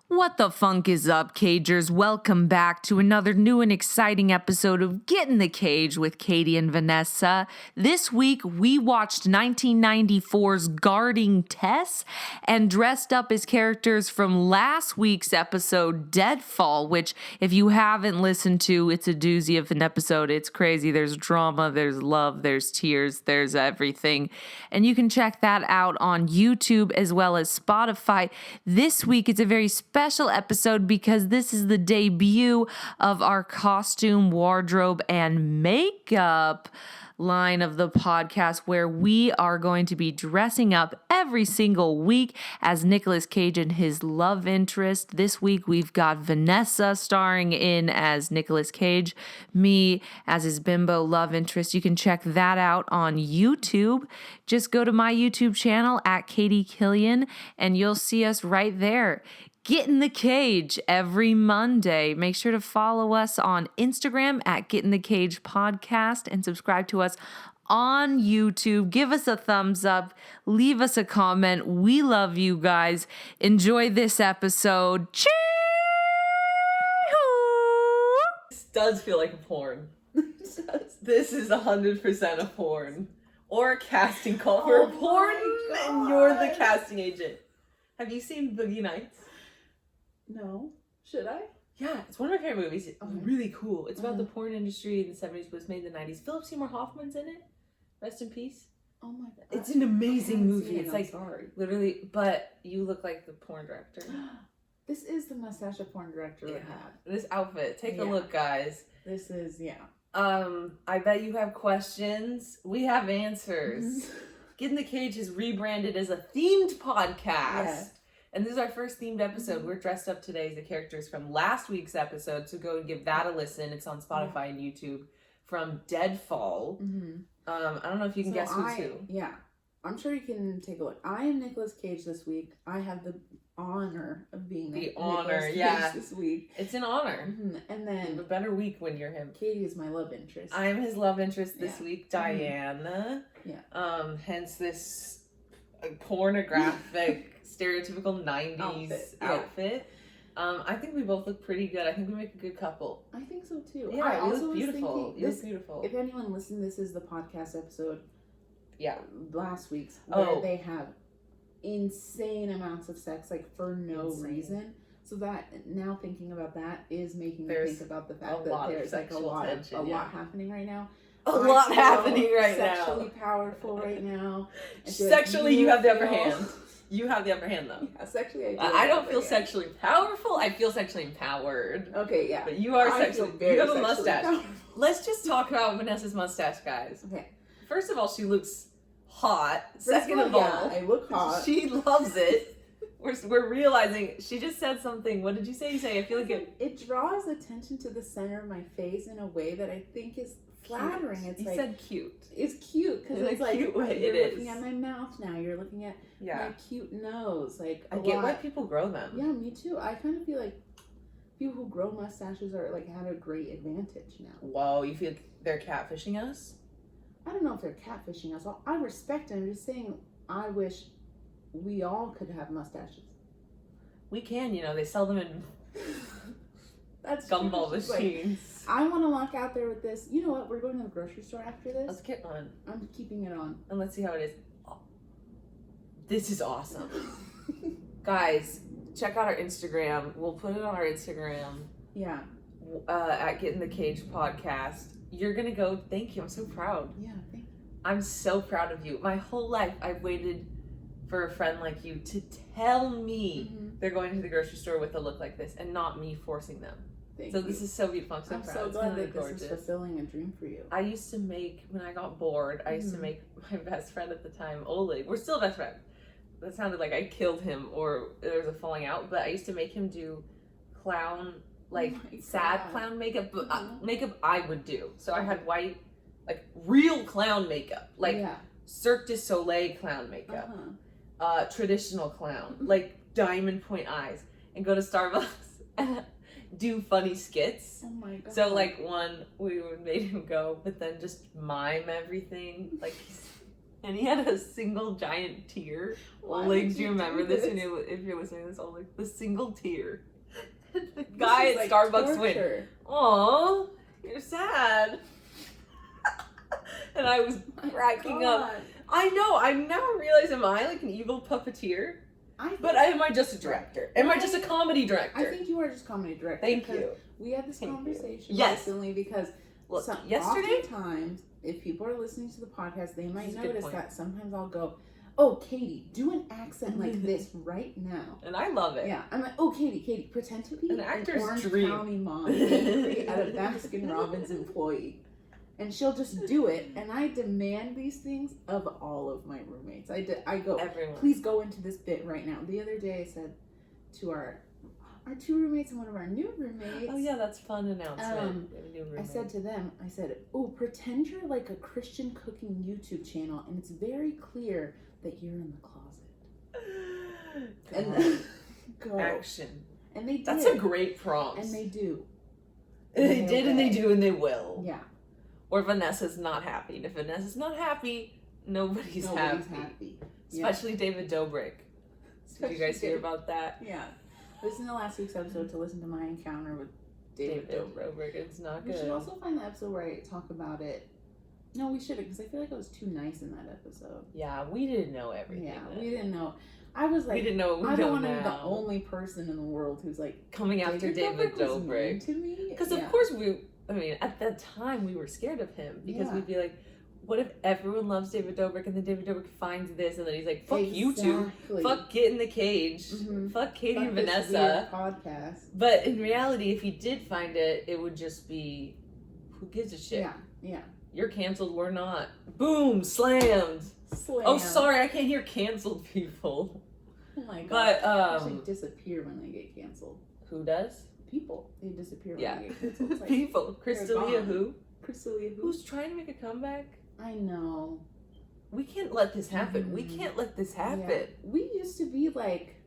What the funk is up, Cagers? Welcome back to another new and exciting episode of Get in the Cage with Katy and Vanessa. This week, we watched 1994's Guarding Tess and dressed up as characters from last week's episode, Deadfall, which, if you haven't listened to, it's a doozy of an episode. It's crazy. There's drama, there's love, there's tears, there's everything. And you can check that out on YouTube as well as Spotify. This week, it's a very special episode because this is the debut of our costume, wardrobe, and makeup line of the podcast, where we are going to be dressing up every single week as Nicolas Cage and his love interest. This week we've got Vanessa starring in as Nicolas Cage, me as his bimbo love interest. You can check that out on YouTube. Just go to my YouTube channel at Katy Killian and you'll see us right there. Get in the Cage every Monday. Make sure to follow us on Instagram at Get in the Cage Podcast and subscribe to us on YouTube. Give us a thumbs up. Leave us a comment. We love you guys. Enjoy this episode. Chee-hoo! This does feel like a porn. This is 100% a porn. Or a casting call for a porn, and you're the casting agent. Have you seen Boogie Nights? No. Should I? Yeah, it's one of my favorite movies. It's really cool. It's about the porn industry in the 70s, but it's made in the 90s. Philip Seymour Hoffman's in it. Rest in peace. Oh my god. It's an amazing movie. It's I'm like, sorry. literally, but you look like the porn director. This is the mustache a porn director would have. This outfit. Take a look, guys. This is, I bet you have questions. We have answers. Get in the Cage is rebranded as a themed podcast. Yes. And this is our first themed episode. We're dressed up today as the characters from last week's episode, so go and give that a listen. It's on Spotify and YouTube. From Deadfall. I don't know if you can guess who's who. Yeah. I'm sure you can take a look. I am Nicolas Cage this week. I have the honor of being Nicolas Cage this week. It's an honor. And then a better week when you're him. Katy is my love interest. I am his love interest this week, Diana. Hence this pornographic, stereotypical 90s outfit. I think we both look pretty good. I think we make a good couple. I think so too. Yeah, I also look beautiful. You look beautiful. If anyone listened, this is the podcast episode. Yeah. Last week's where they have insane amounts of sex, like for no reason. So that now thinking about that is making me think about the fact that there's like a lot happening right now. A lot happening right now. Sexually powerful right now. Sexually, you have the upper hand. You have the upper hand, though. Yeah, sexually, I don't feel sexually powerful. I feel sexually empowered. Okay, yeah. But you are sexually. You have a mustache. Powerful. Let's just talk about Vanessa's mustache, guys. Okay. First of all, she looks hot. Second of all, I look hot. She loves it. We're realizing she just said something. What did you say? You say I feel like it draws attention to the center of my face in a way that I think is flattering. It's you like, said cute. It's cute because it's like cute way you're looking at my mouth now. You're looking at my cute nose. Like I get why people grow them. Yeah, me too. I kind of feel like people who grow mustaches are like have a great advantage now. Whoa, you feel like they're catfishing us? I don't know if they're catfishing us. I respect it. I'm just saying I wish we all could have mustaches. We can, they sell them in that's gumball machines. Like, I want to walk out there with this. You know what? We're going to the grocery store after this. Let's get on. I'm keeping it on. And let's see how it is. Oh, this is awesome. Guys, check out our Instagram. We'll put it on our Instagram. Yeah. At Get in the Cage Podcast. You're going to go. Thank you. I'm so proud. Yeah, thank you. I'm so proud of you. My whole life, I've waited for a friend like you to tell me they're going to the grocery store with a look like this and not me forcing them. Thank you. This is so beautiful. I'm so proud. So glad that this is fulfilling a dream for you. I used to make, when I got bored, I used to make my best friend at the time, Oleg. We're still best friends. That sounded like I killed him or there was a falling out, but I used to make him do clown, sad clown makeup, but makeup I would do. So I had white, real clown makeup, Cirque du Soleil clown makeup, traditional clown, diamond point eyes, and go to Starbucks and do funny skits. Oh my god. So one we would make him go, but then just mime everything And he had a single giant tear. Oleg, do you remember this? If you're listening to this, Oleg, the single tear. The guy at Starbucks went, "Aw, you're sad." And I was cracking up. I know. I never realized, am I like an evil puppeteer? Am I just a director? Am I just a comedy director? I think you are just comedy director. Thank you. We had this conversation recently because yesterday, oftentimes, if people are listening to the podcast, they might notice that sometimes I'll go, "Oh, Katie, do an accent like this right now." And I love it. Yeah, I'm like, "Oh, Katie, pretend to be an actor's Orange dream. County mom at a Baskin Robbins employee." And she'll just do it, and I demand these things of all of my roommates. I go, everyone. Please go into this bit right now. The other day I said to our 2 roommates and one of our new roommates. Oh yeah, that's a fun announcement. I said to them, "Oh, pretend you're like a Christian cooking YouTube channel, and it's very clear that you're in the closet." And then go. Action. And they did. That's a great prompt. And they do. They did, and they do, and they will. Yeah. Or Vanessa's not happy. And if Vanessa's not happy, nobody's happy. Especially David Dobrik. Did you guys hear about that? Yeah. Listen to last week's episode to listen to my encounter with David Dobrik. It's not good. We should also find the episode where I talk about it. No, we shouldn't, because I feel like I was too nice in that episode. Yeah, we didn't know everything. Yeah, we didn't know. I was like, we didn't know what we I don't want to be the only person in the world who's like coming after David Dobrik. To me, because of course at that time we were scared of him because we'd be like, what if everyone loves David Dobrik and then David Dobrik finds this and then he's like, fuck you two, fuck Get in the Cage, fuck Katy and Vanessa podcast. But in reality, if he did find it, it would just be, who gives a shit? Yeah. You're canceled, we're not. Boom, slammed. Oh, sorry, I can't hear canceled people. Oh my god. But they disappear when they get canceled. Who does? People. They disappear when they get canceled. It's like, people. Crystalia who? Crystalia who? Who's trying to make a comeback? I know. We can't let this happen. We can't let this happen. Yeah. We used to be like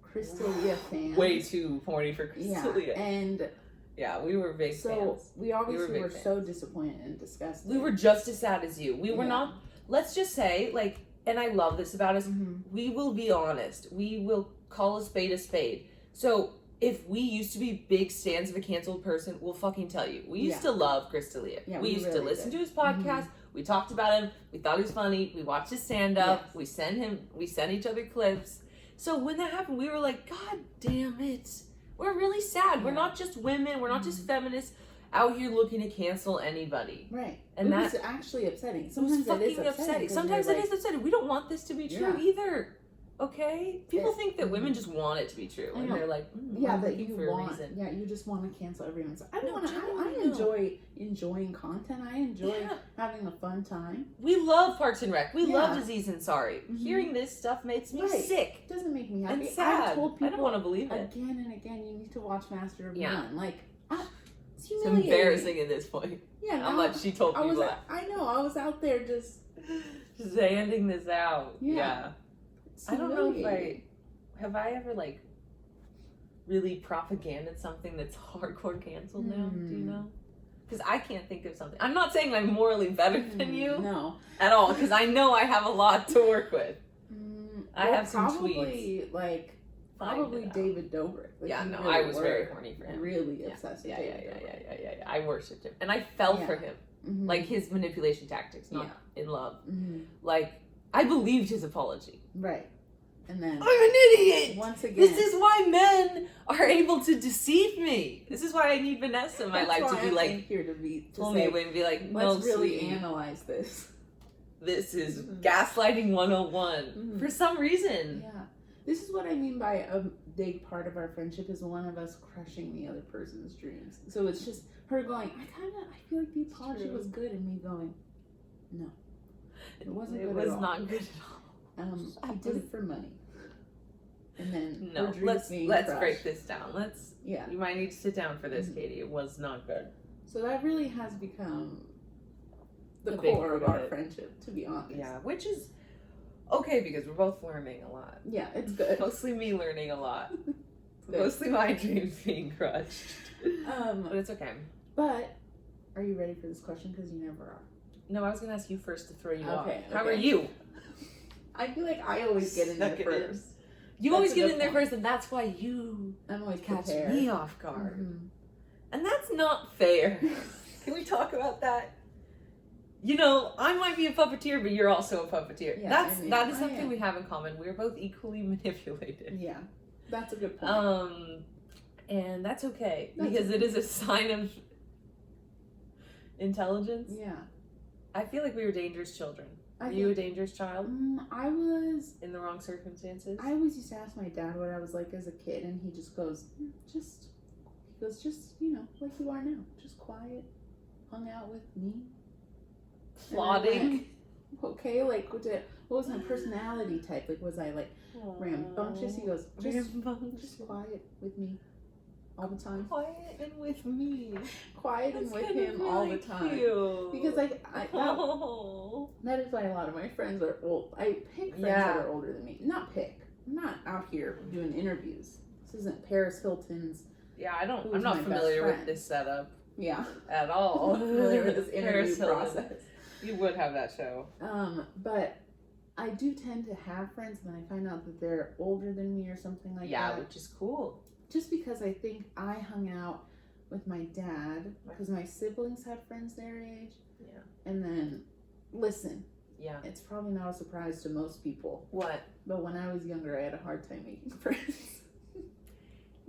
Crystalia fans. Way too horny for Crystalia. Yeah, and we were big fans. So we obviously were so disappointed and disgusted. We were just as sad as you. We were not, let's just say, like, and I love this about us, we will be honest. We will call a spade. So if we used to be big stans of a canceled person, we'll fucking tell you. We used to love Crystalia. Yeah, we used to listen to his podcast. We talked about him. We thought he was funny. We watched his stand-up. We sent each other clips. So when that happened, we were like, God damn it. We're really sad. We're not just women. We're not just feminists out here looking to cancel anybody. Right. And that's actually upsetting. Sometimes it is upsetting. Sometimes it is upsetting. We don't want this to be true either. Okay? People think that women just want it to be true. And they're like, that you want. Yeah, you just want to cancel everyone. So I enjoy enjoying content. I enjoy having a fun time. We love Parks and Rec. We love Aziz Ansari. Hearing this stuff makes me sick. It doesn't make me happy. And sad. I've told people I don't want to believe it. Again and again, you need to watch Master of None. Like, it's embarrassing at this point. Yeah, how much she told people that. I know. I was out there just handing this out. Yeah. I don't know if have I ever like really propagandized something that's hardcore canceled now. Do you know? Because I can't think of something. I'm not saying I'm morally better than you. No. At all. Because I know I have a lot to work with. I have some tweets. Probably David Dobrik. I was very horny for him. Really obsessed with David Dobrik. I worshipped him. And I fell for him. Like his manipulation tactics, not in love. Like, I believed his apology. Right. And then I'm an idiot! Once again. This is why men are able to deceive me. This is why I need Vanessa in my life to be like, pull me away and be like, no, let's really analyze this. This is gaslighting 101. For some reason. Yeah. This is what I mean by a big part of our friendship is one of us crushing the other person's dreams. So it's just her going, I feel like the apology was good, and me going, no. It wasn't good at all. It was not good at all. I did it for money. And then let's break this down. You might need to sit down for this, Katie. It was not good. So that really has become the core of our friendship, to be honest. Yeah, which is okay because we're both learning a lot. Yeah, it's good. Mostly me learning a lot. Mostly my dreams being crushed. But it's okay. But are you ready for this question? Because you never are. No, I was gonna ask you first to throw you off. Okay. How are you? I feel like I always get in there first. You always get in there first, and that's why I'm always catch prepared. me off guard. Mm-hmm. And that's not fair. Can we talk about that? You know, I might be a puppeteer, but you're also a puppeteer. Yeah, that is something we have in common. We're both equally manipulated. Yeah, that's a good point. And that's okay because it is a sign of intelligence. Yeah, I feel like we were dangerous children. Were you a dangerous child? I was in the wrong circumstances. I always used to ask my dad what I was like as a kid, and he just goes, just you know, like you are now, just quiet, hung out with me. Plotting. Okay, like what was my personality type? Like was I like rambunctious? He goes, just quiet with me all the time. Quiet and with me. Quiet and with him really all the time. Cute. Because that is why a lot of my friends are old. I pick friends that are older than me. Not pick. I'm not out here doing interviews. This isn't Paris Hilton's. Yeah, I'm not familiar with this setup. Yeah. At all. I'm not familiar with this interview process. You would have that show. But I do tend to have friends and then I find out that they're older than me or something like that. Yeah, which is cool. Just because I think I hung out with my dad because my siblings had friends their age. Yeah. And then, listen. Yeah. It's probably not a surprise to most people. What? But when I was younger, I had a hard time making friends.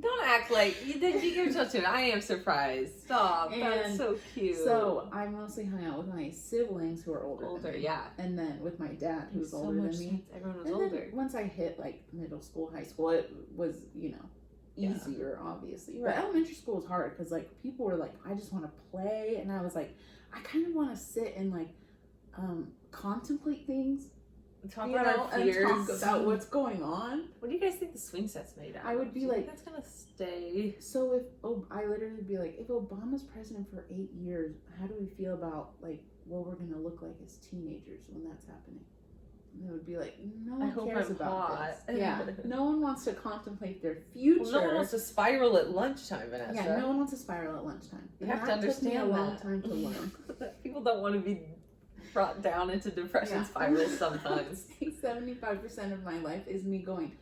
Don't act like you give yourself to it. I am surprised. Stop. That's so cute. So I mostly hung out with my siblings who are older than me. Yeah. And then with my dad who's so older than me. Everyone was and older. Then once I hit like middle school, high school, it was, you know, easier, obviously. Right. But elementary school was hard because like people were like, I just want to play, and I was like, I kind of want to sit and like contemplate things. Talk about our fears. And talk about what's going on. What do you guys think the swing set's made out of? I would be like, that's gonna stay. So I literally would be like, if Obama's president for 8 years, how do we feel about like what we're gonna look like as teenagers when that's happening? And it would be like, no one cares about this. Yeah, no one wants to contemplate their future. Well, no one wants to spiral at lunchtime, Vanessa. Yeah, no one wants to spiral at lunchtime. You have to understand took me a long time to learn. People don't want to be brought down into depression spirals sometimes. 75% of my life is me going,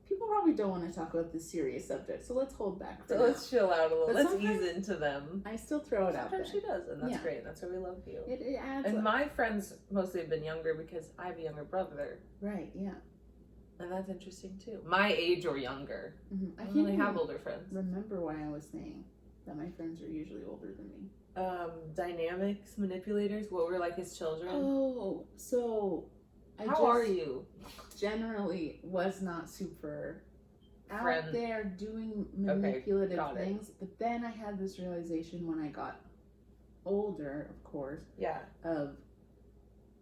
people probably don't want to talk about this serious subject, so let's hold back. So let's chill out a little. Let's ease into them. I still throw it out there. Sometimes she does, and that's great. That's why we love you. It adds and my friends mostly have been younger because I have a younger brother. Right, yeah. And that's interesting too. My age or younger. Mm-hmm. I don't really have older friends. Remember why I was saying that my friends are usually older than me. Dynamics, manipulators, what were like his children? Oh, so how are you? Generally was not super out there doing manipulative things, but then I had this realization when I got older, of course. Yeah. Of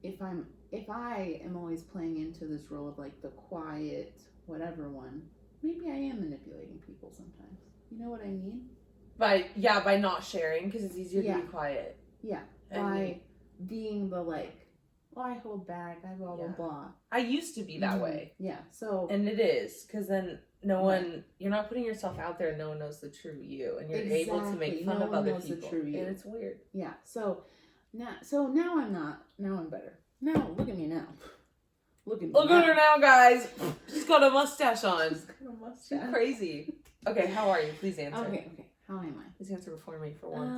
if I am always playing into this role of like the quiet whatever one, maybe I am manipulating people sometimes. You know what I mean? By not sharing because it's easier to be quiet. Yeah. By being the like, well, I hold back, I blah blah blah. I used to be that way. Yeah. So and it is because then you're not putting yourself out there and no one knows the true you, and you're able to make fun of other people. The true you. And it's weird. Yeah. So now I'm not. Now I'm better. Now look at me now. Look at her now, guys. She's got a mustache on. She's got a mustache. She's crazy. Okay, how are you? Please answer. Okay. How am I? Please answer before me for once.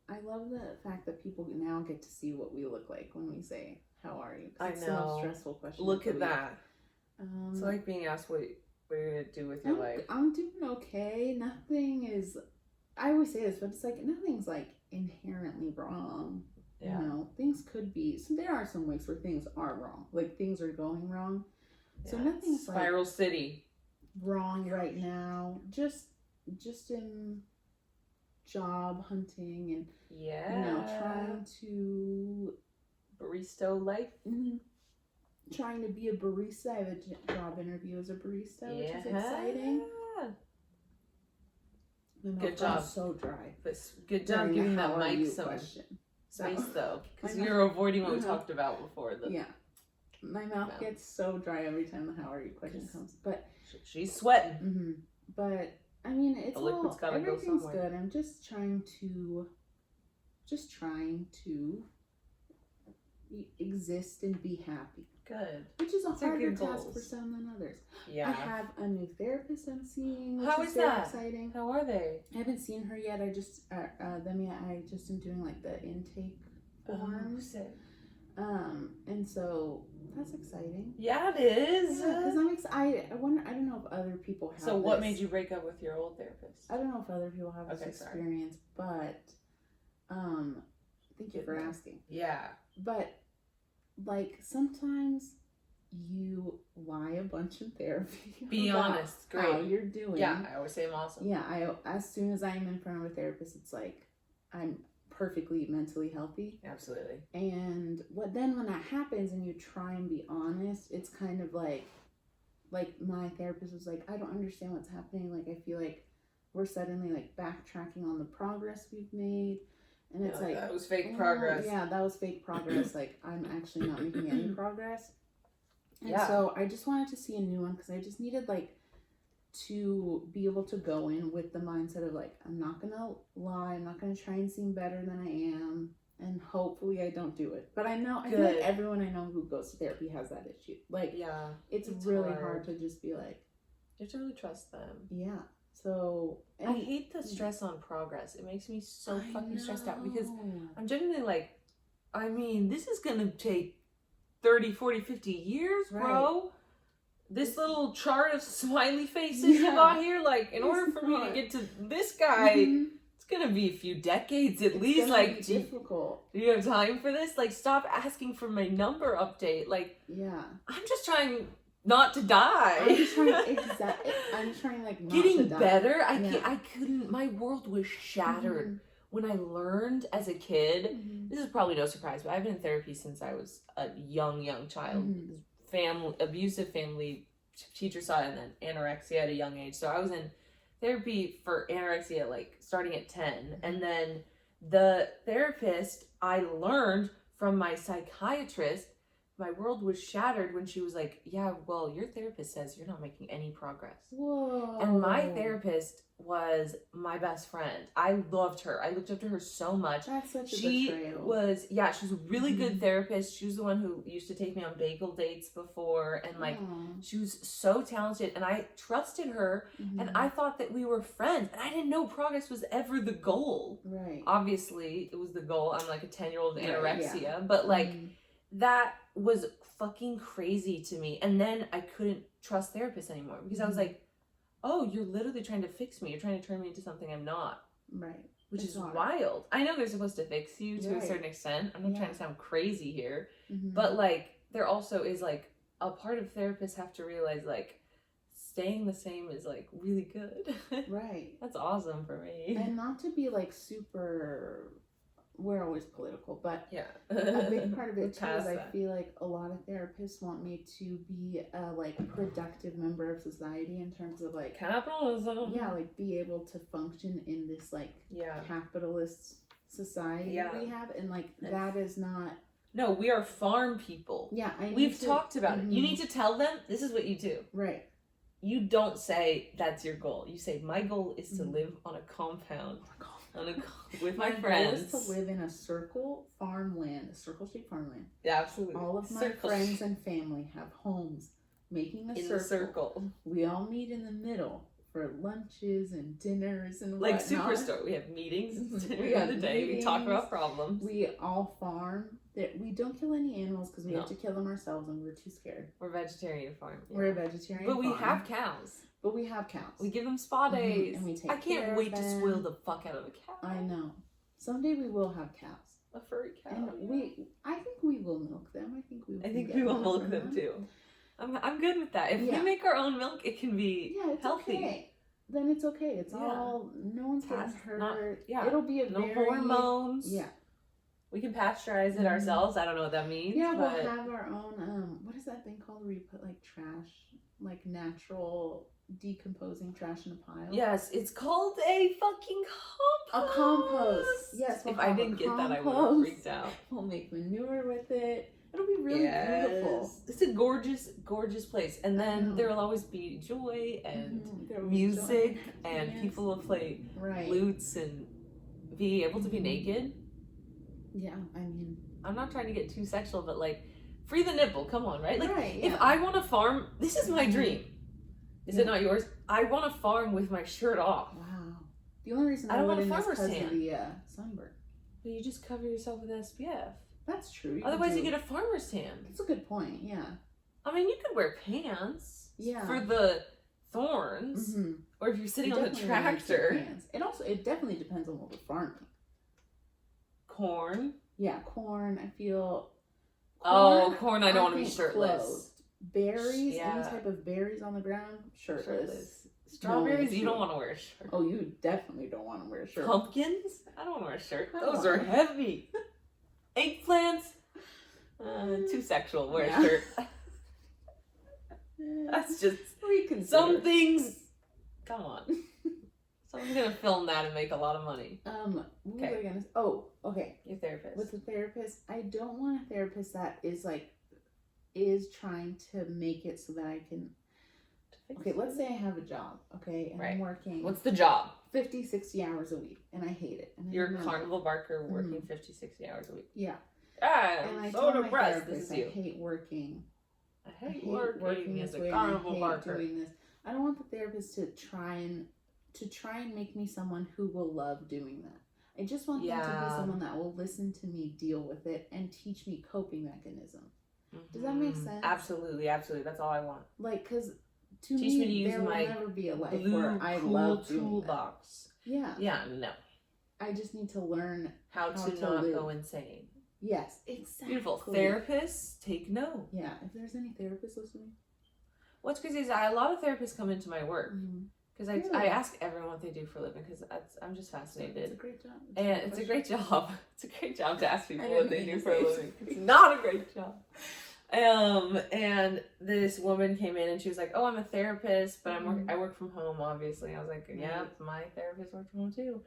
I love the fact that people now get to see what we look like when we say, how are you? I know. It's the most stressful question. Look at that. It's like being asked what you're going to do with your life. I'm doing okay. Nothing is, I always say this, but it's like nothing's like inherently wrong. Yeah. You know, things could be, so there are some weeks where things are wrong. Like things are going wrong. Yeah. So nothing's Spiral like City. Wrong right now. Just in job hunting and trying to barista life. Mm-hmm. Trying to be a barista. I have a job interview as a barista, which is exciting. Good job. So dry. Good job giving that mic some space though, because you're avoiding what we talked about before. My mouth gets so dry every time the how are you question comes, but she's sweating. Mm-hmm. But I mean, it's everything's good. I'm just trying to just trying to exist and be happy. Good. Which is a harder task for some than others. Yeah. I have a new therapist I'm seeing, which How is is very that? exciting. How are they? I haven't seen her yet. I just am doing like the intake forms. And so that's exciting. Yeah, it is. Yeah, because I wonder. I don't know if other people have. So what made you break up with your old therapist? I don't know if other people have this experience, but thank you for asking. Yeah. But like sometimes you lie a bunch in therapy. Be honest. Great. How you're doing. Yeah, I always say I'm awesome. Yeah, as soon as I'm in front of a therapist, it's like I'm perfectly mentally healthy. Absolutely. And when that happens and you try and be honest, it's kind of like my therapist was like, I don't understand what's happening. Like, I feel like we're suddenly like backtracking on the progress we've made. And it's like, that was fake progress. Yeah, that was fake progress. Like, I'm actually not making any progress. And so I just wanted to see a new one because I just needed like to be able to go in with the mindset of like, I'm not gonna lie, I'm not gonna try and seem better than I am, and hopefully I don't do it. But I feel like everyone I know who goes to therapy has that issue. Like, it's really hard to just be like, you have to really trust them. Yeah. So I hate the stress on progress. It makes me so fucking stressed out because I'm genuinely like, I mean, this is gonna take 30, 40, 50 years, bro. This little chart of smiley faces you got here, like, in order for me to get to this guy, it's gonna be a few decades at least. Like, difficult. Do you have time for this? Like, stop asking for my number update. Like, I'm just trying not to die. I'm trying like not getting to die. better. I couldn't. My world was shattered when I learned as a kid. This is probably no surprise, but I've been in therapy since I was a young child. Abusive family, teacher saw it, and then anorexia at a young age. So I was in therapy for anorexia like starting at 10, and then the therapist I learned from my psychiatrist. My world was shattered when she was like, yeah, well, your therapist says you're not making any progress. Whoa. And my therapist was my best friend. I loved her. I looked up to her so much. That's such a betrayal. She was a really good therapist. She was the one who used to take me on bagel dates before. And like, she was so talented. And I trusted her. And I thought that we were friends. And I didn't know progress was ever the goal. Right. Obviously, it was the goal. I'm like a 10-year-old anorexia. Yeah. But like, that was fucking crazy to me. And then I couldn't trust therapists anymore because I was like, oh, you're literally trying to fix me. You're trying to turn me into something I'm not. Right. Which is wild. I know they're supposed to fix you to a certain extent. I'm not trying to sound crazy here. But like, there also is like a part of therapists have to realize like staying the same is like really good. Right. That's awesome for me. And not to be like super... We're always political, but a big part of it too is I feel like a lot of therapists want me to be a like productive member of society in terms of like capitalism. Yeah, like be able to function in this like capitalist society we have, and like that is not. No, we are farm people. Yeah, we've talked about it. You need to tell them this is what you do. Right. You don't say that's your goal. You say my goal is to live on a compound. With my friends. Goal is to live in a circle-shaped farmland. Yeah, absolutely. All of my friends and family have homes making a circle. We all meet in the middle for lunches and dinners and like whatnot. Superstore. We have meetings during the day. We talk about problems. We all farm. We don't kill any animals because we have to kill them ourselves and we're too scared. We're vegetarian farm. Yeah. We're a vegetarian But we have cows. We give them spa days. And we take I can't wait to spoil the fuck out of a cow. I know. Someday we will have cows. A furry cow. And I think we will milk them. I think we will milk them too. I'm good with that. If we make our own milk, it can be healthy. Okay. Then it's okay. It's all, no one's getting hurt. It'll be no hormones. Yeah. We can pasteurize it ourselves. I don't know what that means. Yeah, we'll have our own, what is that thing called where you put like trash, like natural decomposing trash in a pile? Yes, it's called a fucking compost. A compost. Yes. If I didn't get that, I would have freaked out. We'll make manure with it. It'll be really beautiful. It's a gorgeous, gorgeous place. And then there will always be joy and music and people will play lutes and be able to be naked. Yeah, I mean, I'm not trying to get too sexual, but like, free the nipple. Come on, right? Like, right, if I want to farm, this is my dream. Is it not yours? I want to farm with my shirt off. Wow. The only reason I don't want a wouldn't is farmer's because of tan. the sunburn. But you just cover yourself with SPF. That's true. Otherwise, you get a farmer's tan. That's a good point. Yeah. I mean, you could wear pants. Yeah. For the thorns, or if you're sitting on the tractor. It definitely depends on what we're farming. Corn. Yeah, corn. I feel. Corn. I don't want to be shirtless. Clothed. Berries. Any type of berries on the ground. Shirtless. Strawberries. You don't want to wear a shirt. Oh, you definitely don't want to wear a shirt. Pumpkins. I don't want to wear a shirt. Those are heavy. Eggplants. Too sexual. Wear a shirt. That's just some things. Come on. Someone's gonna film that and make a lot of money. What was I gonna say? Oh, okay. Your therapist. With a therapist, I don't want a therapist that is trying to make it so that I can. Okay, let's say I have a job, okay, and I'm working. What's the job? 50, 60 hours a week, and I hate it. And you're a carnival barker working 50, 60 hours a week. Yeah. I'm so depressed. This is you. I hate working. I hate working as a carnival barker. Doing this. I don't want the therapist to try and make me someone who will love doing that. I just want them to be someone that will listen to me deal with it and teach me coping mechanisms. Does that make sense? Absolutely. That's all I want. Like, because to teach me to me use there will my never be a life blue, where I cool love doing toolbox. That. Yeah. Yeah, no. I just need to learn how to not go insane. Yes, exactly. Beautiful. Therapists, take note. Yeah, if there's any therapists listening. What's crazy is a lot of therapists come into my work. Because I ask everyone what they do for a living because I'm just fascinated. It's a great job. It's a great job. It's a great job to ask people what they do for a living. It's not a great job. And this woman came in and she was like, "Oh, I'm a therapist, but I work from home, obviously." I was like, "Yeah, my therapist works from home too."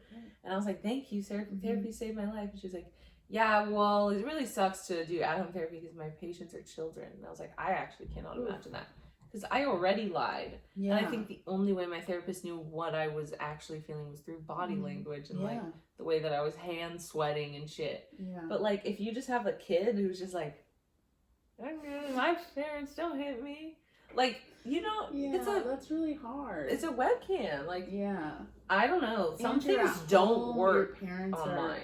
And I was like, "Thank you, therapy saved my life." And she was like, "Yeah, well, it really sucks to do at-home therapy because my patients are children." And I was like, "I actually cannot imagine that." Because I already lied. Yeah. And I think the only way my therapist knew what I was actually feeling was through body language and like the way that I was hand sweating and shit. Yeah. But like if you just have a kid who's just like, my parents don't hit me. Like, you know, that's really hard. It's a webcam. Like, yeah. I don't know. Some things don't work your parents online.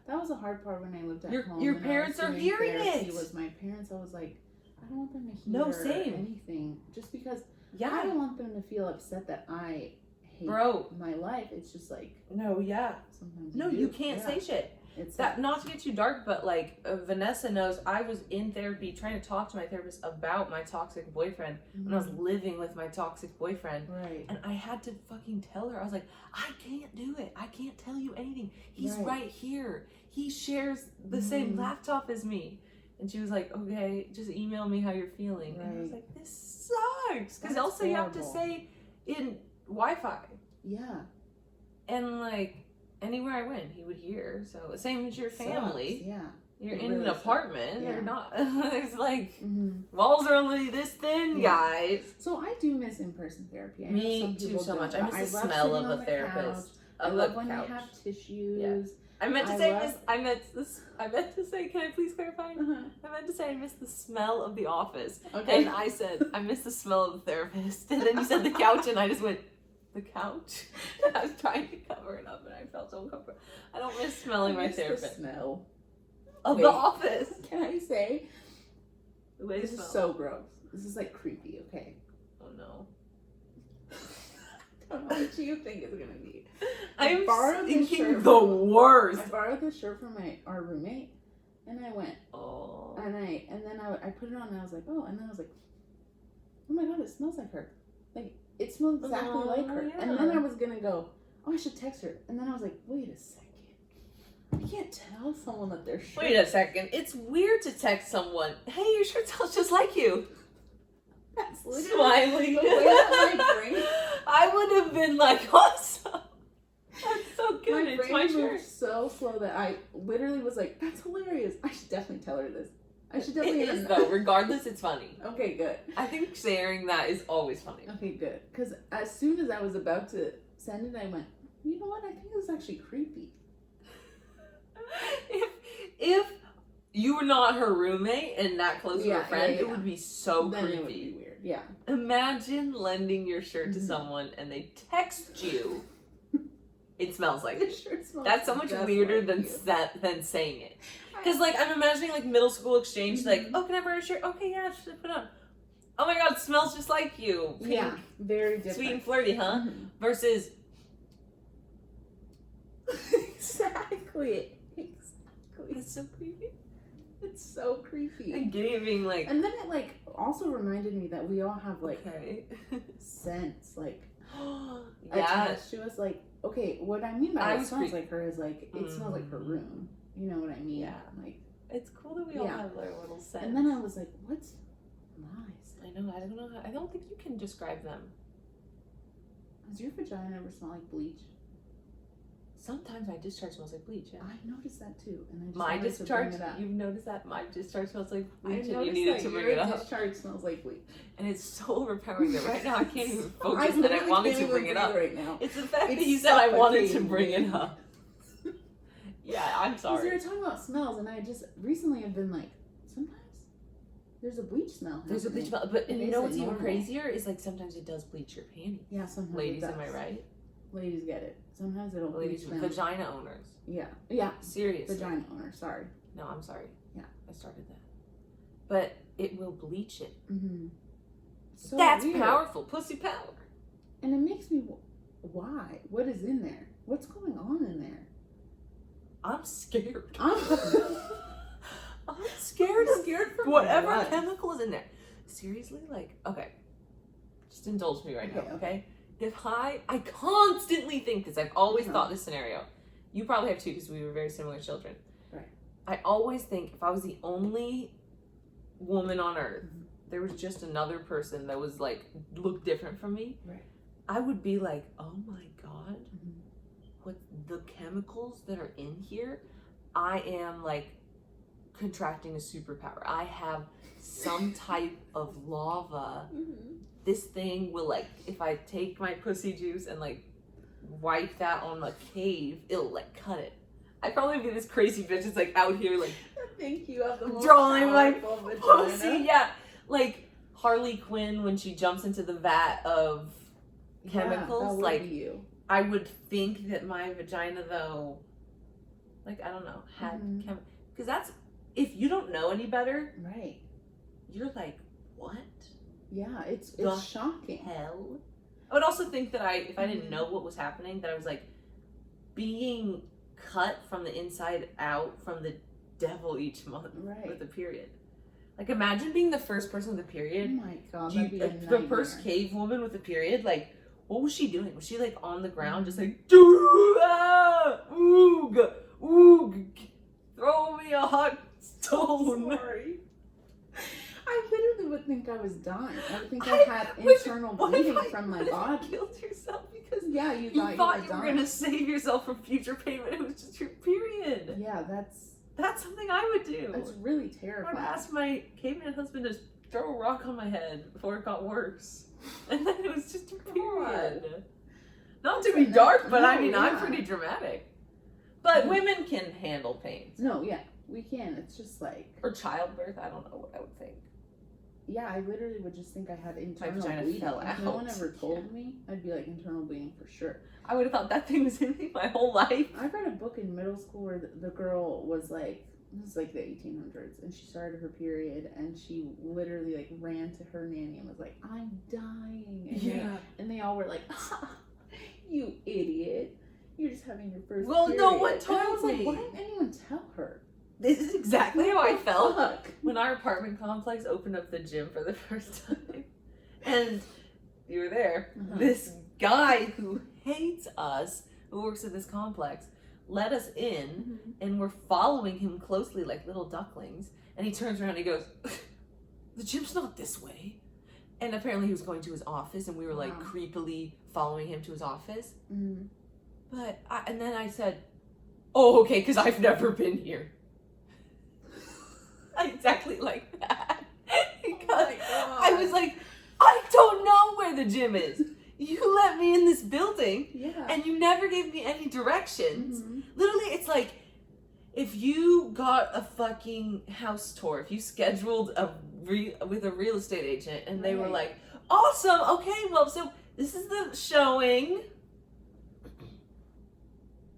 That was the hard part when I lived at home. Your parents are hearing it. It was my parents. I was like, I don't want them to hear anything. Just because I don't want them to feel upset that I hate my life. It's just like sometimes you can't say shit. It's that not to get too dark, but like Vanessa knows I was in therapy trying to talk to my therapist about my toxic boyfriend when I was living with my toxic boyfriend. Right. And I had to fucking tell her, I was like, I can't do it. I can't tell you anything. He's right here. He shares the same laptop as me. And she was like, okay, just email me how you're feeling. And I was like, this sucks. Because also you have to say in Wi-Fi. Yeah. And like, anywhere I went, he would hear. So same as your family. Yeah. You're in an apartment. They're not. It's like, walls are only this thin, guys. So I do miss in-person therapy. Me too so much. I miss the smell of a therapist. I love when you have tissues. Yeah. I meant to say, can I please clarify? I meant to say I miss the smell of the office. Okay. And I said, I miss the smell of the therapist. And then you said the couch, and I just went, the couch? I was trying to cover it up, and I felt so uncomfortable. I don't miss smelling my therapist. The smell of the office. Can I say? This is so gross. This is like creepy, okay? Oh no. I don't know what you think it's gonna be. I'm thinking the worst. I borrowed this shirt from our roommate, and I went, and then I put it on, and I was like, and then I was like, oh my god, it smells like her. Like, it smells exactly like her. Yeah. And then I was gonna go, I should text her. And then I was like, wait a second. I can't tell someone that their shirt. Wait a second. It's weird to text someone, hey, your shirt smells just like you. That's literally smiling. The way that my brain. I would have been like, awesome. That's so good. It's my shirt. Moved so slow that I literally was like, that's hilarious. I should definitely tell her this. I should definitely. It is though. Regardless, it's funny. Okay, good. I think sharing that is always funny. Okay, good. Because as soon as I was about to send it, I went, you know what? I think this is actually creepy. if you were not her roommate and that close of a friend, it would be so then creepy. It would be weird. Yeah. Imagine lending your shirt to someone and they text you. It smells like you. That's so much weirder than saying it. Because, like, I'm imagining, like, middle school exchange, like, oh, can I borrow your shirt? Okay, yeah, just put it on. Oh my god, it smells just like you. Pink, yeah, very different. Sweet and flirty, huh? Versus... Exactly. It's so creepy. It's so creepy. And being like... And then it, like, also reminded me that we all have, like, scents, like, attached to us. Like, okay, what I mean by it smells like her is, like, it smells like her room. You know what I mean? Yeah. Like, it's cool that we all have our little scents. And then I was like, what's nice? I know, I don't know. I don't think you can describe them. Does your vagina ever smell like bleach? Sometimes my discharge smells like bleach, yeah. I noticed that too. And I just my discharge, you've noticed that? My discharge smells like bleach and you needed to bring it up. Your discharge smells like bleach. And it's so overpowering that right now I can't even focus and I wanted to bring it up. Right now. It's the fact that you said I wanted to bring it up. Yeah, I'm sorry. Because we were talking about smells and I just recently have been like, sometimes there's a bleach smell. There's a bleach smell. But and you know what's even crazier is like sometimes it does bleach your panties. Yeah, sometimes ladies, it does. am I right? Ladies get it. Sometimes it'll bleach them. Vagina owners. Yeah. Yeah. Seriously. Vagina owner, sorry. No, I'm sorry. Yeah. I started that. But it will bleach it. Mm-hmm. So that's weird. Powerful. Pussy power. And it makes me, why? What is in there? What's going on in there? I'm scared. I'm scared. I'm scared for whatever chemical is in there. Seriously? Like, okay. Just indulge me right now, okay? If I constantly think this, I've always thought this scenario. You probably have too, because we were very similar children. Right. I always think if I was the only woman on earth, there was just another person that was like, looked different from me. Right. I would be like, oh my God, what the chemicals that are in here, I am like contracting a superpower. I have some type of lava. This thing will like, if I take my pussy juice and like wipe that on a cave, it'll like cut it. I'd probably be this crazy bitch that's like out here like, I think you have the most drawing my vagina. pussy. Yeah, like Harley Quinn when she jumps into the vat of chemicals. That like would be you. I would think that my vagina though, like I don't know, had chemicals. Because that's, if you don't know any better, right? You're like, what? Yeah, it's shocking. Hell. I would also think that if I didn't know what was happening, that I was like being cut from the inside out from the devil each month with the period. Like imagine being the first person with a period. Oh my God, that'd be the first cave woman with a period. Like, what was she doing? Was she like on the ground just like, oog, oog, throw me a hot stone? Sorry. I literally would think I was dying. I would think I had internal bleeding from my body. You killed yourself because you thought you were going to save yourself from future pain, but it was just your period. Yeah, that's something I would do. That's really terrifying. I would ask my caveman husband to throw a rock on my head before it got worse. And then it was just a period. Not to be dark, but I mean, I'm pretty dramatic. But women can handle pain. No, yeah, we can. It's just like... Or childbirth, I don't know what I would think. Yeah, I literally would just think I had internal bleeding. If no one ever told me, I'd be like, internal bleeding for sure. I would have thought that thing was in me my whole life. I read a book in middle school where the girl was like, this is like the 1800s, and she started her period, and she literally like ran to her nanny and was like, I'm dying. And they all were like, you idiot. You're just having your first period. No one told me. I was like, why didn't anyone tell her? This is exactly how I felt when our apartment complex opened up the gym for the first time. And you were there. This guy who hates us, who works at this complex, let us in, and we're following him closely like little ducklings. And he turns around and he goes, the gym's not this way. And apparently he was going to his office, and we were like creepily following him to his office. But, and then I said, oh, okay, because I've never been here. Exactly like that. Because I was like, I don't know where the gym is. You let me in this building, and you never gave me any directions. Literally, it's like, if you got a fucking house tour, if you scheduled with a real estate agent and they were like, awesome, okay, well, so this is the showing.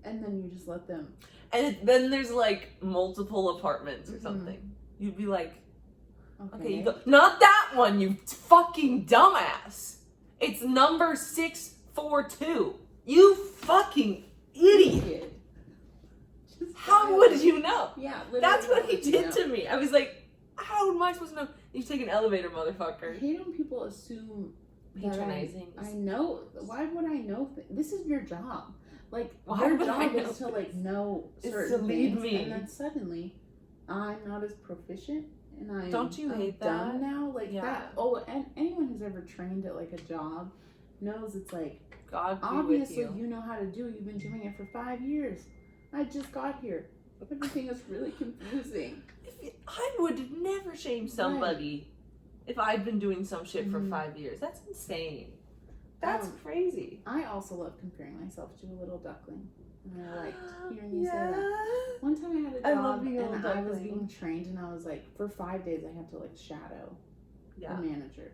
And then you just let them. And then there's like multiple apartments or something. You'd be like, okay, you go, not that one, you fucking dumbass. It's number 642. You fucking idiot. How would you know? Yeah, that's what he did to me. I was like, how am I supposed to know? You take an elevator, motherfucker. I hate when people assume patronizing. I know. Why would I know? This is your job. Like, why your would job I know is to like know certain to lead things, me. And then suddenly, I'm not as proficient, and I'm hate dumb that now? Like that. Oh, and anyone who's ever trained at like a job knows it's like God be obviously with you. You know how to do. You've been doing it for 5 years. I just got here. Everything is really confusing. I would never shame somebody if I'd been doing some shit for 5 years. That's insane. That's crazy. I also love comparing myself to a little duckling. And I liked hearing you say that. One time I had a job and I was being trained and I was like, for 5 days I had to like shadow the manager.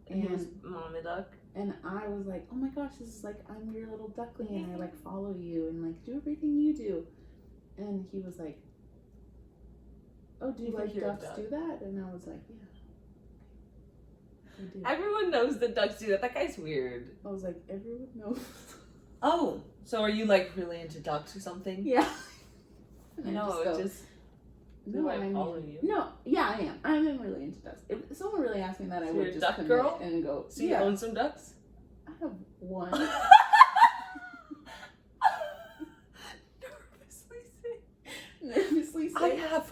And he was Mama Duck. And I was like, oh my gosh, this is like, I'm your little duckling and I like follow you and like do everything you do. And he was like, oh, do like ducks do that? And I was like, yeah. Everyone knows that ducks do that. That guy's weird. I was like, everyone knows. Oh, so are you like really into ducks or something? Yeah. No, do I follow you? No, yeah, I am. I'm really into ducks. If someone really asked me that, I would just duck commit girl? And go. So you own some ducks? I have one. Nervously say. I have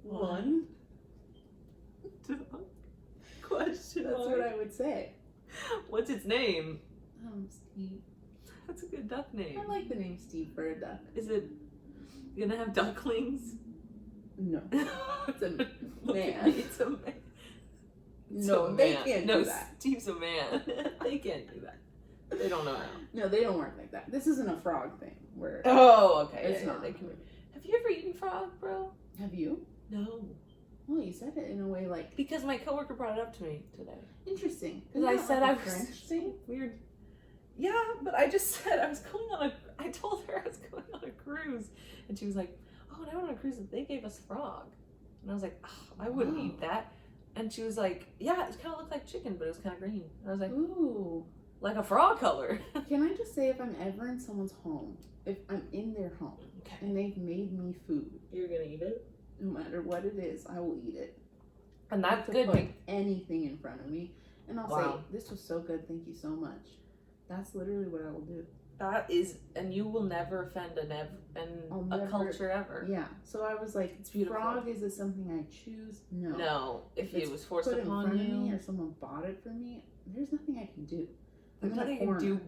one. Question. That's what I would say. What's its name? Steve. That's a good duck name. I like the name Steve for a duck. Is it gonna have ducklings? No. It's a man. It's a man. No, they can't do that. Steve's a man. They can't do that. They don't know how. No, they don't work like that. This isn't a frog thing. Where okay. It's not. They can... Have you ever eaten frog, bro? Have you? No. Well, you said it in a way like... Because my coworker brought it up to me today. Interesting. Because I said like I was... French thing? Weird. Yeah, but I just said I was going on a... I told her I was going on a cruise. And she was like, oh, and I went on a cruise and they gave us frog. And I was like, oh, I wouldn't eat that. And she was like, yeah, it kind of looked like chicken, but it was kind of green. And I was like, ooh. Like a frog color. Can I just say, if I'm ever in someone's home, if I'm in their home, and they've made me food, you're going to eat it? No matter what it is, I will eat it. And that's good. Put anything in front of me, and I'll say, this was so good, thank you so much. That's literally what I will do. That is, and you will never offend a culture ever. Yeah. So I was like, it's beautiful. Frog, is it something I choose? No. No. If it was forced put upon in front you, of me or someone bought it for me, there's nothing I can do. There's nothing I can do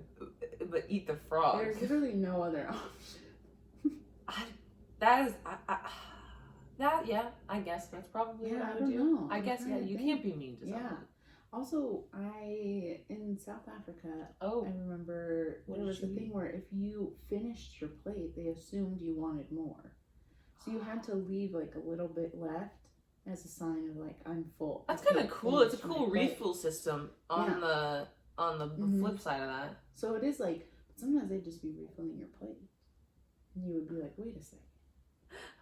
but eat the frog. There's literally no other option. I guess that's probably what I would don't do. know. I guess, you can't be mean to someone. Yeah. Also, in South Africa, I remember there was a thing where if you finished your plate, they assumed you wanted more. So you had to leave like a little bit left as a sign of like, I'm full. That's kind of cool. It's a cool refill system on the flip side of that. So it is like, sometimes they'd just be refilling your plate. And you would be like, wait a second.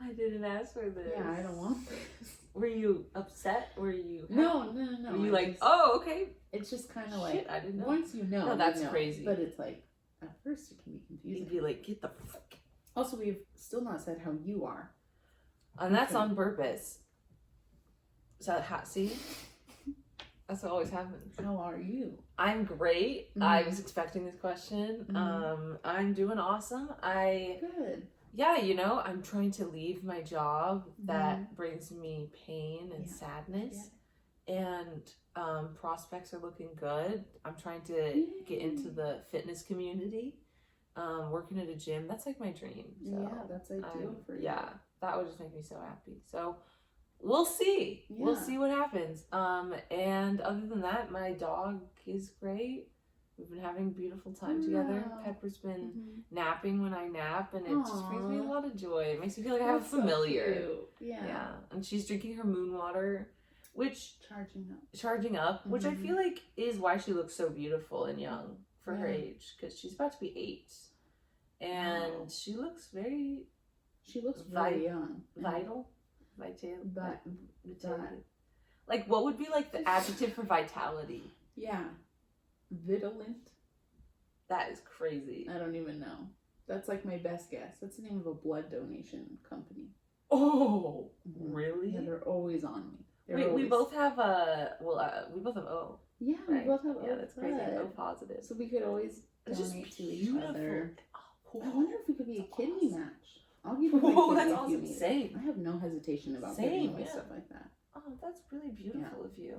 I didn't ask for this. Yeah, I don't want this. Were you upset? Were you happy? No. Were you like, oh, okay. It's just kind of like, I didn't know. Once you know. No, that's crazy. But it's like, at first it can be confusing. You'd be like, get the fuck. Also, we've still not said how you are. And that's on purpose. So, see? That's what always happens. How are you? I'm great. Mm-hmm. I was expecting this question. Mm-hmm. I'm doing awesome. Good. Yeah, I'm trying to leave my job that brings me pain and sadness. Yeah. And prospects are looking good. I'm trying to get into the fitness community. Working at a gym, that's like my dream. So, yeah, that's ideal for you. Yeah, that would just make me so happy. So we'll see. Yeah. We'll see what happens. And other than that, my dog is great. We've been having a beautiful time together. Pepper's been napping when I nap, and it just brings me a lot of joy. It makes me feel like I have a familiar. So yeah. And she's drinking her moon water, which charging up, which I feel like is why she looks so beautiful and young for her age, because she's about to be 8, and she looks very young, vital. Like, what would be like the adjective for vitality? Yeah. Vigilant. That is crazy. I don't even know. That's like my best guess. That's the name of a blood donation company. Oh, really? Yeah, they're always on me. We both have we both have O. Yeah, right? We both have O. Yeah, that's crazy. O positive. So we could always donate to each other. Oh, I wonder if we could be a kidney match. I'll give you my kidney that's if awesome. you need it. I have no hesitation about giving away stuff like that. Oh, that's really beautiful of you.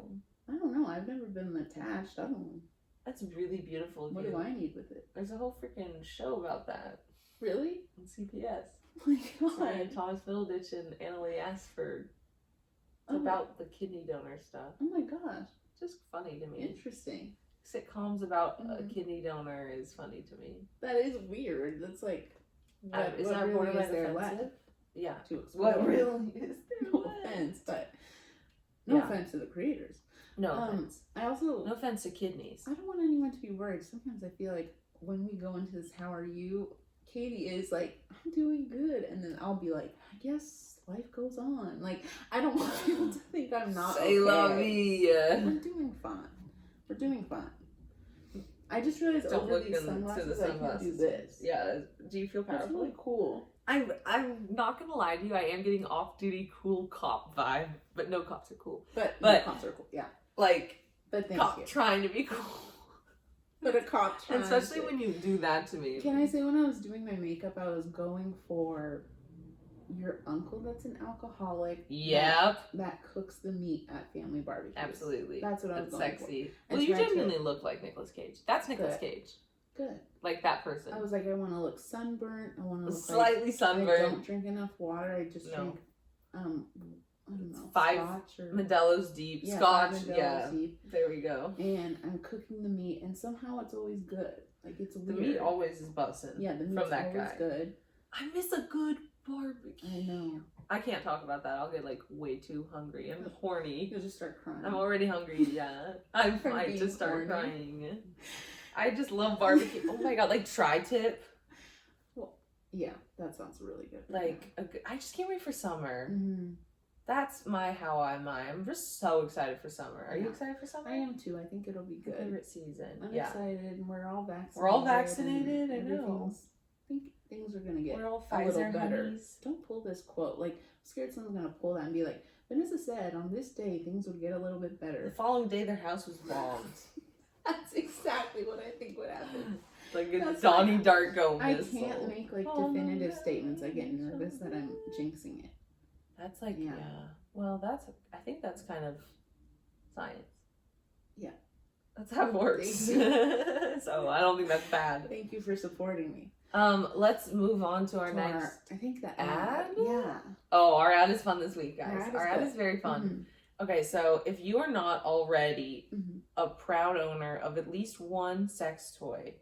I don't know. I've never been attached. I don't know. That's really beautiful of you. What do I need with it? There's a whole freaking show about that. Really? On CPS. Oh my god. And Thomas Middleditch and Annalie Asford. It's about the kidney donor stuff. Oh my gosh. Just funny to me. Interesting. Sitcoms about a kidney donor is funny to me. That is weird. That's like, is that really offensive? Left? Yeah. To explore. What really is there no offense, but no offense to the creators. No offense. No offense to kidneys. I don't want anyone to be worried. Sometimes I feel like when we go into this, how are you? Katie is like, I'm doing good, and then I'll be like, I guess life goes on. Like, I don't want people to think I'm not Say la vie. We're doing fine. We're doing fine. I just realized over these sunglasses, I can do this. Yeah. Do you feel powerful? That's really cool. I'm not gonna lie to you. I am getting off-duty cool cop vibe, but no cops are cool. But no cops are cool. Yeah. Like, but cop trying to be cool. But a cop trying. Especially when you do that to me. Can I say, when I was doing my makeup, I was going for your uncle that's an alcoholic. Yep. That cooks the meat at family barbecues. Absolutely. That's what I was going sexy. for. Well, you genuinely look like Nicolas Cage. That's Nicolas Cage. Good. Like that person. I was like, I want to look sunburnt. I want to look slightly sunburnt. I don't drink enough water. I just drink, I don't know, 5 Scotch or Modelo's Deep. Yeah, Scotch. Modelo's Deep. There we go. And I'm cooking the meat, and somehow it's always good. Like, it's weird. The meat always is bussin'. Yeah, the meat's from that always guy. good. I miss a good barbecue. I know. I can't talk about that. I'll get like way too hungry. I'm horny. You'll just start crying. I'm already hungry. Yeah, I might just start crying. I just love barbecue. Oh my god, like tri-tip. Well, yeah, that sounds really good. Like, I just can't wait for summer. Mm-hmm. That's how I'm just so excited for summer. Are you excited for summer? I am too. I think it'll be good. My favorite season. I'm excited, and we're all vaccinated. We're all vaccinated. I know. I think things are gonna get we're all a little better. Honeys. Don't pull this quote. Like, I'm scared someone's gonna pull that and be like, Vanessa said on this day things would get a little bit better. The following day, their house was bombed. That's exactly what I think would happen. Like a Donnie Darko missile. I can't make like definitive statements. I get nervous that I'm jinxing it. That's like, yeah. Well, I think that's kind of science. Yeah. That's how it works. So I don't think that's bad. Thank you for supporting me. Let's move on to our next. I think the ad. Yeah. Oh, our ad is fun this week, guys. Our ad is very fun. Okay, so if you are not already a proud owner of at least one sex toy,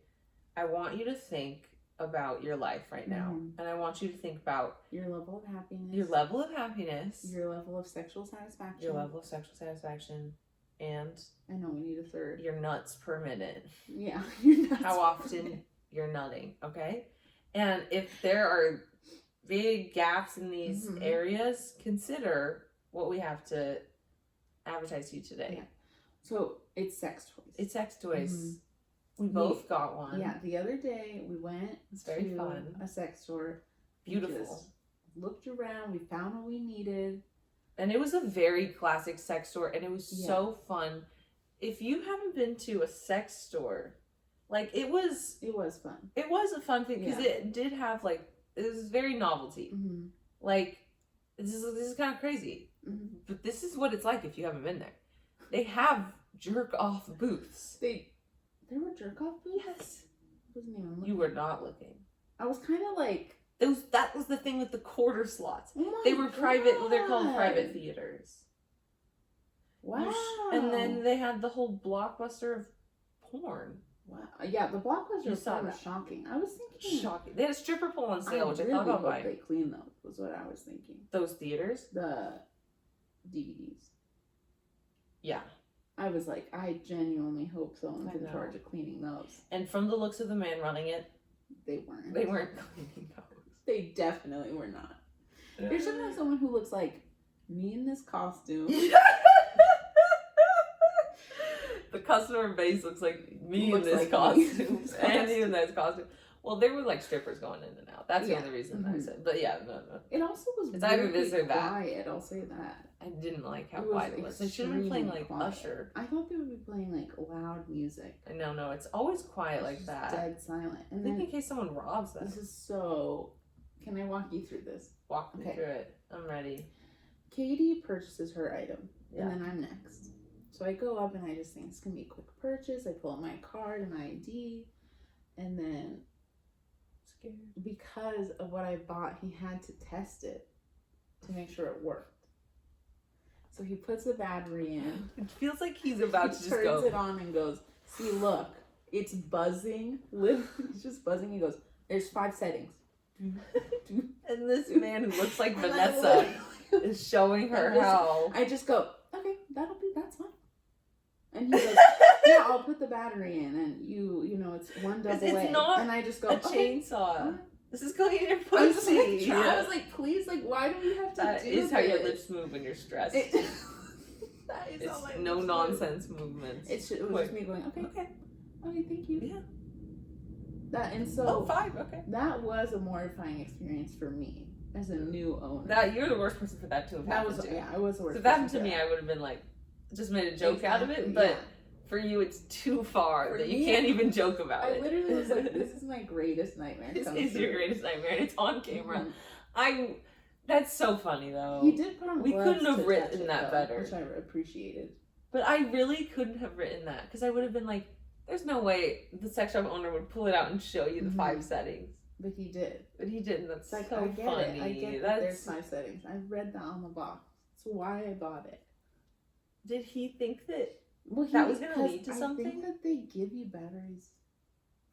I want you to think about your life right now. And I want you to think about your level of happiness. Your level of happiness. Your level of sexual satisfaction. Your level of sexual satisfaction. And I know we need a third. Your nuts per minute. Yeah, your nuts. How often you're nutting, okay? And if there are big gaps in these areas, consider what we have to advertise to you today. Yeah. So it's sex toys. It's sex toys. We both got one. Yeah, the other day we went to fun. A sex store. Beautiful. Looked around, we found what we needed. And it was a very classic sex store, and it was so fun. If you haven't been to a sex store, like it was fun. It was a fun thing because it did have like, it was very novelty. Like this is kind of crazy, but this is what it's like if you haven't been there. They have jerk off booths. There were jerk off booths? Yes. Wasn't even looking. You were not looking. I was kind of like... That was the thing with the quarter slots. Oh they were private, they're called private theaters. Wow. And then they had the whole blockbuster of porn. Wow. Yeah, the Blockbuster was shocking. I was thinking... Shocking. They had a stripper pole on sale, which I thought about buying. They clean those, was what I was thinking. Those theaters? The DVDs. Yeah. I was like, I genuinely hope someone's in charge of cleaning those. And from the looks of the man running it, they weren't. They weren't cleaning those. They definitely were not. There's definitely someone who looks like me in this costume. The customer base looks like me in this costume. And you in this costume. Well, there were like strippers going in and out. That's the only reason I said. But yeah, no. It also was it's either this or that. Quiet, I'll say that. I didn't like how quiet it was. They should have been playing like Usher. I thought they would be playing like loud music. No, it's always quiet like that. Dead silent. And I think in case someone robs them. This is so... Can I walk you through this? Walk me through it. I'm ready. Katie purchases her item, and then I'm next. So I go up and I just think it's going to be a quick purchase. I pull out my card and my ID, and then because of what I bought, he had to test it to make sure it worked. So he puts the battery in. It feels like he's about to just go. He turns it on and goes, see, look, it's buzzing. Literally, it's just buzzing. He goes, there's 5 settings. And this man who looks like Vanessa is showing her how. I just go, okay, that's fine. And he goes, yeah, I'll put the battery in, and you know, it's one double A. Not and I just go, a chainsaw. This is going in your pussy. I was like, please, like, why do we have to do this? That is how your lips move when you're stressed. That is it's no nonsense movements. It was just me going, okay, thank you. Yeah. And so 5, okay. That was a mortifying experience for me as a new owner. You're the worst person for that to have happened to. Yeah, I was the worst. So if that happened to me, I would have been like, just made a joke out of it. But for you, it's too far that you can't even joke about it. I literally was like, this is my greatest nightmare. This is your greatest nightmare, and it's on camera. That's so funny though. He did put on gloves. We couldn't have written that better, which I appreciated. But I really couldn't have written that because I would have been like, there's no way the sex shop owner would pull it out and show you the 5 settings. But he did. But he didn't. That's like, so funny. I get that there's 5 settings. I read that on the box. That's why I bought it. Did he think that that was going to lead to something? I think that they give you batteries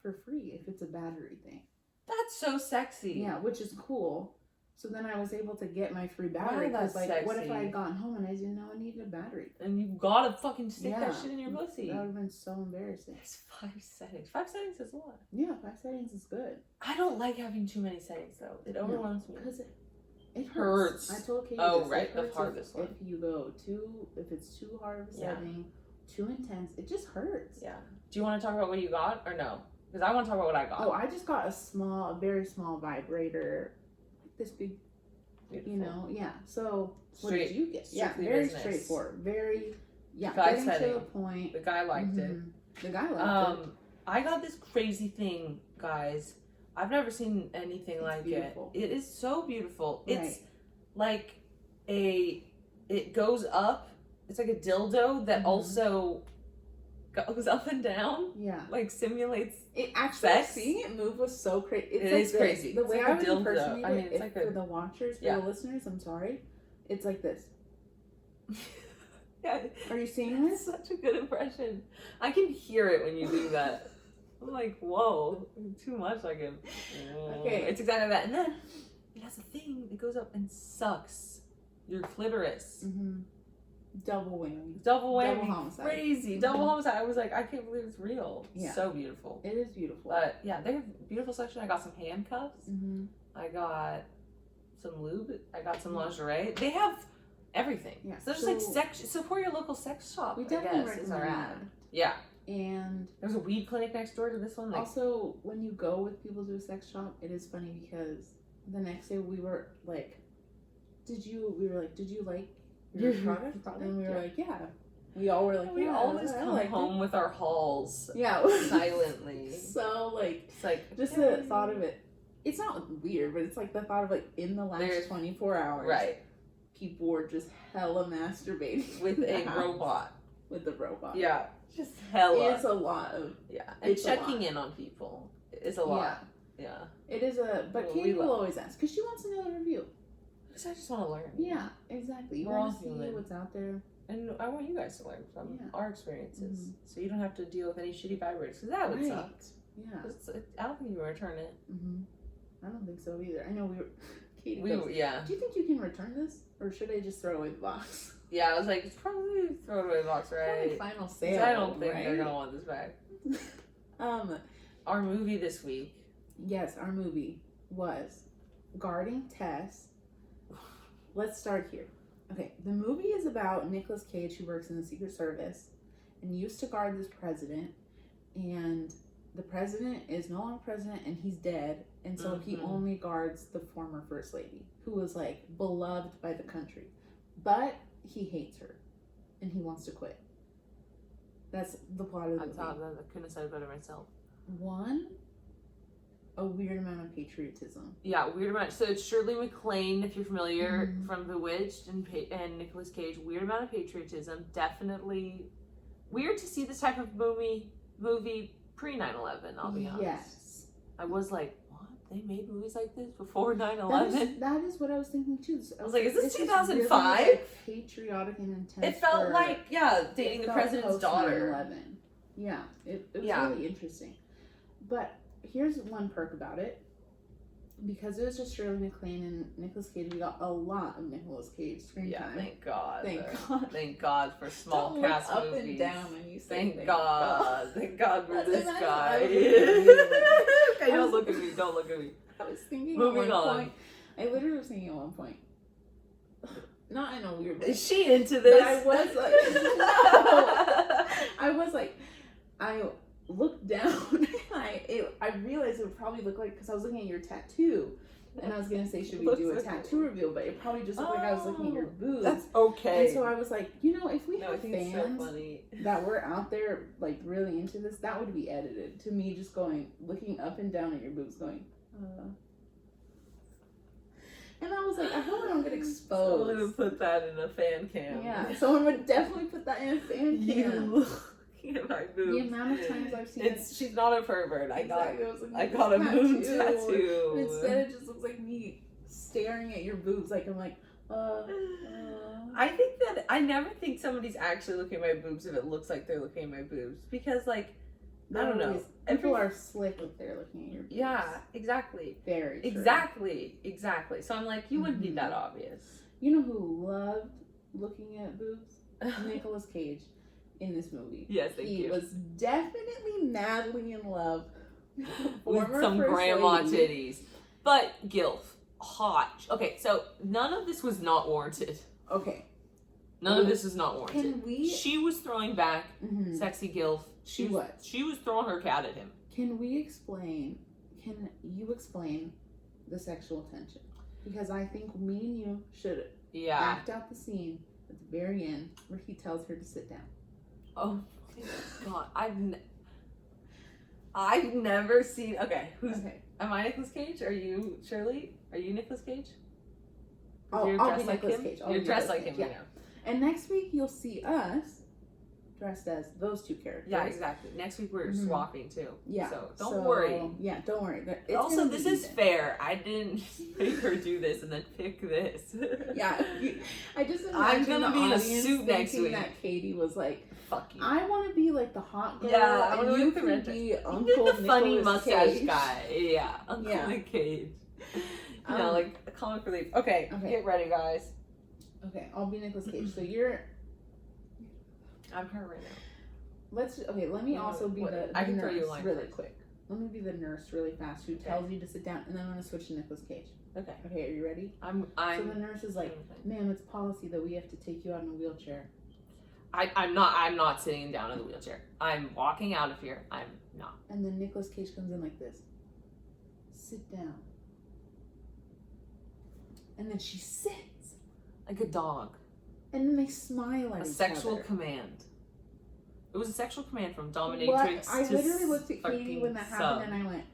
for free if it's a battery thing. That's so sexy. Yeah, which is cool. So then I was able to get my free battery because, like, sexy. What if I had gone home and I didn't know I needed a battery? And you gotta fucking stick that shit in your pussy. That would have been so embarrassing. There's 5 settings. 5 settings is a lot. Yeah, 5 settings is good. I don't like having too many settings though. It overwhelms me. Because it hurts. I told Katie the hardest one. If you go if it's too hard of a setting, too intense, it just hurts. Yeah. Do you want to talk about what you got or no? Because I want to talk about what I got. Oh, I just got a very small vibrator, like this big. Beautiful. You know, So what did you get? Very straightforward. Very, getting to the point. The guy liked it. The guy liked it. I got this crazy thing, guys. I've never seen anything like beautiful. It is so beautiful. Right. It's like it goes up. It's like a dildo that also goes up and down. Yeah. Like simulates it actually sex. Seeing it move was so crazy. It is crazy. The way I would impersonate it, for the watchers, for the listeners, I'm sorry. It's like this. Yeah. Are you seeing this? Such a good impression. I can hear it when you do that. I'm like, whoa, too much like him. Okay. It's exactly that. And then it has a thing that goes up and sucks your clitoris. Double whammy. Double homicide. Crazy. Double homicide. I was like, I can't believe it's real. Yeah. So beautiful. It is beautiful. But yeah, they have a beautiful section. I got some handcuffs. I got some lube. I got some lingerie. They have everything. Yeah. So there's like sex. Support your local sex shop. We definitely recommend that. Yeah. And there's a weed clinic next door to this one. Like, also, when you go with people to a sex shop, it is funny because the next day we were like, did you like your product? And we were like, yeah. We all were like, we always come home with our hauls. Yeah. Silently. So, like, it's like, just the thought of it. It's not weird, but it's like the thought of, like, in the last 24 hours. Right. People were just hella masturbating. With a robot. With the robot. Yeah. Just hella. It's a lot of. Yeah. And checking in on people is a lot. Yeah. It is but Katie will always ask, because she wants another review. Because I just want to learn. Yeah, exactly. You want to see what's out there. And I want you guys to learn from our experiences, so you don't have to deal with any shitty vibrators, because that would suck. Yeah. I don't think you would return it. I don't think so either. I know we were. Katie do you think you can return this, or should I just throw away the box? Yeah, I was like, it's probably throw it away the box, right? Final sale. I don't think they're gonna want this back. Our movie this week. Yes, our movie was Guarding Tess. Let's start here. Okay, the movie is about Nicolas Cage, who works in the Secret Service and used to guard this president, and the president is no longer president and he's dead, and so he only guards the former first lady, who was like beloved by the country, but he hates her and he wants to quit. That's the plot of the movie. I couldn't have said it better myself. A weird amount of patriotism. Yeah, weird amount. So it's Shirley MacLaine, if you're familiar, from Bewitched, and Nicolas Cage. Weird amount of patriotism. Definitely weird to see this type of movie pre 9/11. I'll be honest. Yes. I was like, what? They made movies like this before 9/11? That is what I was thinking too. I was like, is this 2005? Really, like, patriotic and intense. It felt like dating the president's daughter. 9/11. Yeah, it was really interesting. But here's one perk about it. Because it was just Shirley MacLaine and Nicolas Cage, we got a lot of Nicolas Cage screen time. Thank God. Thank God for small cast up movies. And down when you say thank God. Thank God for this guy. Okay, don't look at me. Don't look at me. I was thinking Moving at one on. point. I literally was thinking at one point. Not in a weird way. Is she into this? But I was like, I was like, I looked down and I realized it would probably look like, because I was looking at your tattoo, and I was gonna say, should we do a tattoo reveal, but it probably just looked like I was looking at your boobs. That's okay. And so I was like, if we have fans so that were out there like really into this, that would be edited to me just looking up and down at your boobs going, and I was like, I hope I don't get exposed. Someone would put that in a fan cam. Yeah, someone would definitely put that in a fan cam. My boobs. The amount of times I've seen she's not a pervert. I got a moon tattoo. And instead it just looks like me staring at your boobs. Like I'm like, I think that I never think somebody's actually looking at my boobs if it looks like they're looking at my boobs, because like I don't know. People are slick if they're looking at your boobs. Yeah, exactly. Very true. Exactly. So I'm like, you wouldn't be that obvious. You know who loved looking at boobs? Nicolas Cage. In this movie. Yes, thank you. He was definitely madly in love with some grandma titties. But gilf. Hot. Okay, so none of this was not warranted. Okay. None of this is not warranted. Can we... She was throwing back sexy gilf. She was throwing her cat at him. Can you explain the sexual tension? Because I think me and you should act out the scene at the very end where he tells her to sit down. Oh God! I've never seen. Okay, am I Nicolas Cage? Are you Shirley? Are you Nicolas Cage? I'll be Nicolas Cage. You're dressed like him, yeah. And next week you'll see us dressed as those two characters. Yeah, exactly. Next week we're swapping too. Yeah. So don't worry. Yeah, don't worry. Also, this is fair. I didn't make her do this and then pick this. Yeah. I just imagine I'm gonna be in a suit next week. That Katie was like, fuck you. I want to be like the hot girl. Yeah, and you can be Uncle You're the funny Nicolas mustache Cage. guy. Yeah, Uncle Nick Cage. Like a comic relief. Okay, get ready, guys. Okay, I'll be Nicolas Cage. So I'm her right now. Let me also be the I can nurse throw you a line really first. quick. Let me be the nurse really fast who tells you to sit down, and then I'm gonna switch to Nicolas Cage. Okay. Okay, are you ready? I'm So the nurse is like, ma'am, it's policy that we have to take you out in a wheelchair. I'm not sitting down in the wheelchair. I'm walking out of here. I'm not. And then Nicolas Cage comes in like this. Sit down. And then she sits. Like a dog. And then they smile at each other. A sexual command. It was a sexual command from dominatrix I literally looked at Katie when that happened and I went,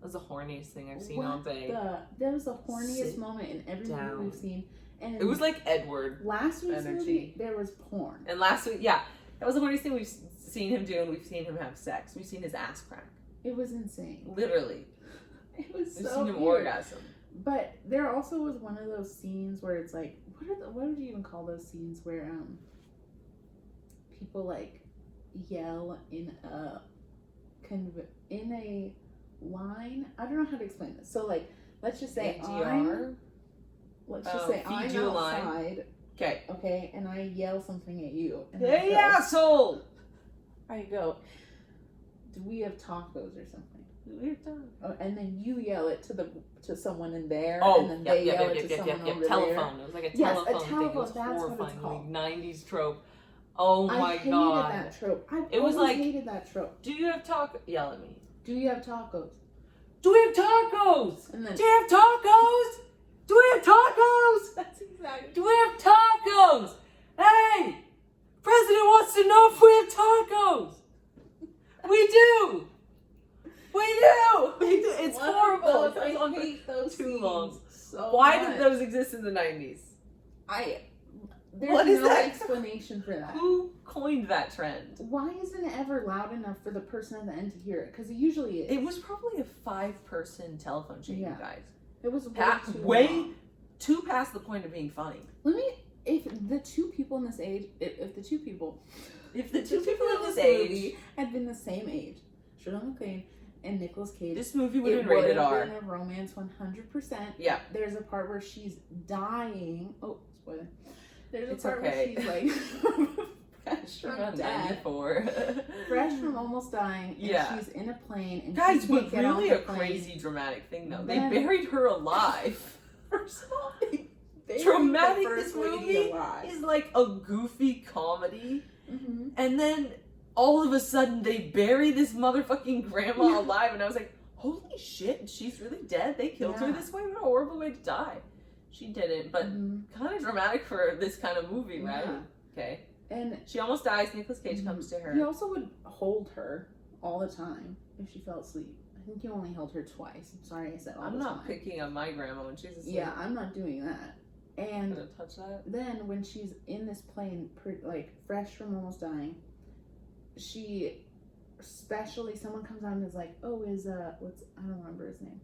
that was the horniest thing I've seen all day. That was the horniest moment in every movie we've seen. And it was like Edward. Last week's movie, there was porn. And last week, that was the horniest thing we've seen him do, and we've seen him have sex. We've seen his ass crack. It was insane. Literally. It was we've so seen him weird. orgasm. But there also was one of those scenes where it's like, what would you even call those scenes where people like yell in a line. I don't know how to explain this. So like, let's just say I'm outside. Okay, and I yell something at you. And hey, asshole! I go, do we have tacos or something? Do we have tacos? Oh, and then you yell it to someone in there. Oh, and then they yell it to someone over telephone. there. It was like a telephone thing. It was horrifying. Like 90s trope. Oh my god. I hated that trope. It was like, hated that trope. Do you have tacos? Yell at me. Do you have tacos? Do we have tacos? And then, do you have tacos? Do we have tacos? That's exactly. Do we have tacos? Hey! President wants to know if we have tacos. We do. We do. It's horrible. I hate those too long. So why much. did those exist in the 90s? There's no explanation for that. Who coined that trend? Why isn't it ever loud enough for the person at the end to hear it? Because it usually is. It was probably a 5-person telephone chain, you guys. It was way too past the point of being funny. If the two people in this age, if the two people in this age had been the same age, Shirley MacLaine and Nicolas Cage, this movie would have been rated R. It would have been a romance 100%. Yeah. There's a part where she's dying. Oh, spoiler. There's It's a part okay. where she's like fresh from death, fresh from almost dying, and she's in a plane, and guys, she can't but get really off the a plane. crazy dramatic thing though. Then, they buried her alive. First of all, dramatic. This movie is like a goofy comedy, and then all of a sudden they bury this motherfucking grandma alive, and I was like, holy shit, she's really dead? They killed her this way? What a horrible way to die. She didn't, but kind of dramatic for this kind of movie, right? Okay. And she almost dies. Nicolas Cage comes to her. He also would hold her all the time if she fell asleep. I think he only held her twice. I'm sorry I said all the time. I'm not picking on my grandma when she's asleep. Yeah, I'm not doing that. And gonna touch that. Then when she's in this plane, like fresh from almost dying, she, especially someone comes on and is like, "Oh, I don't remember his name.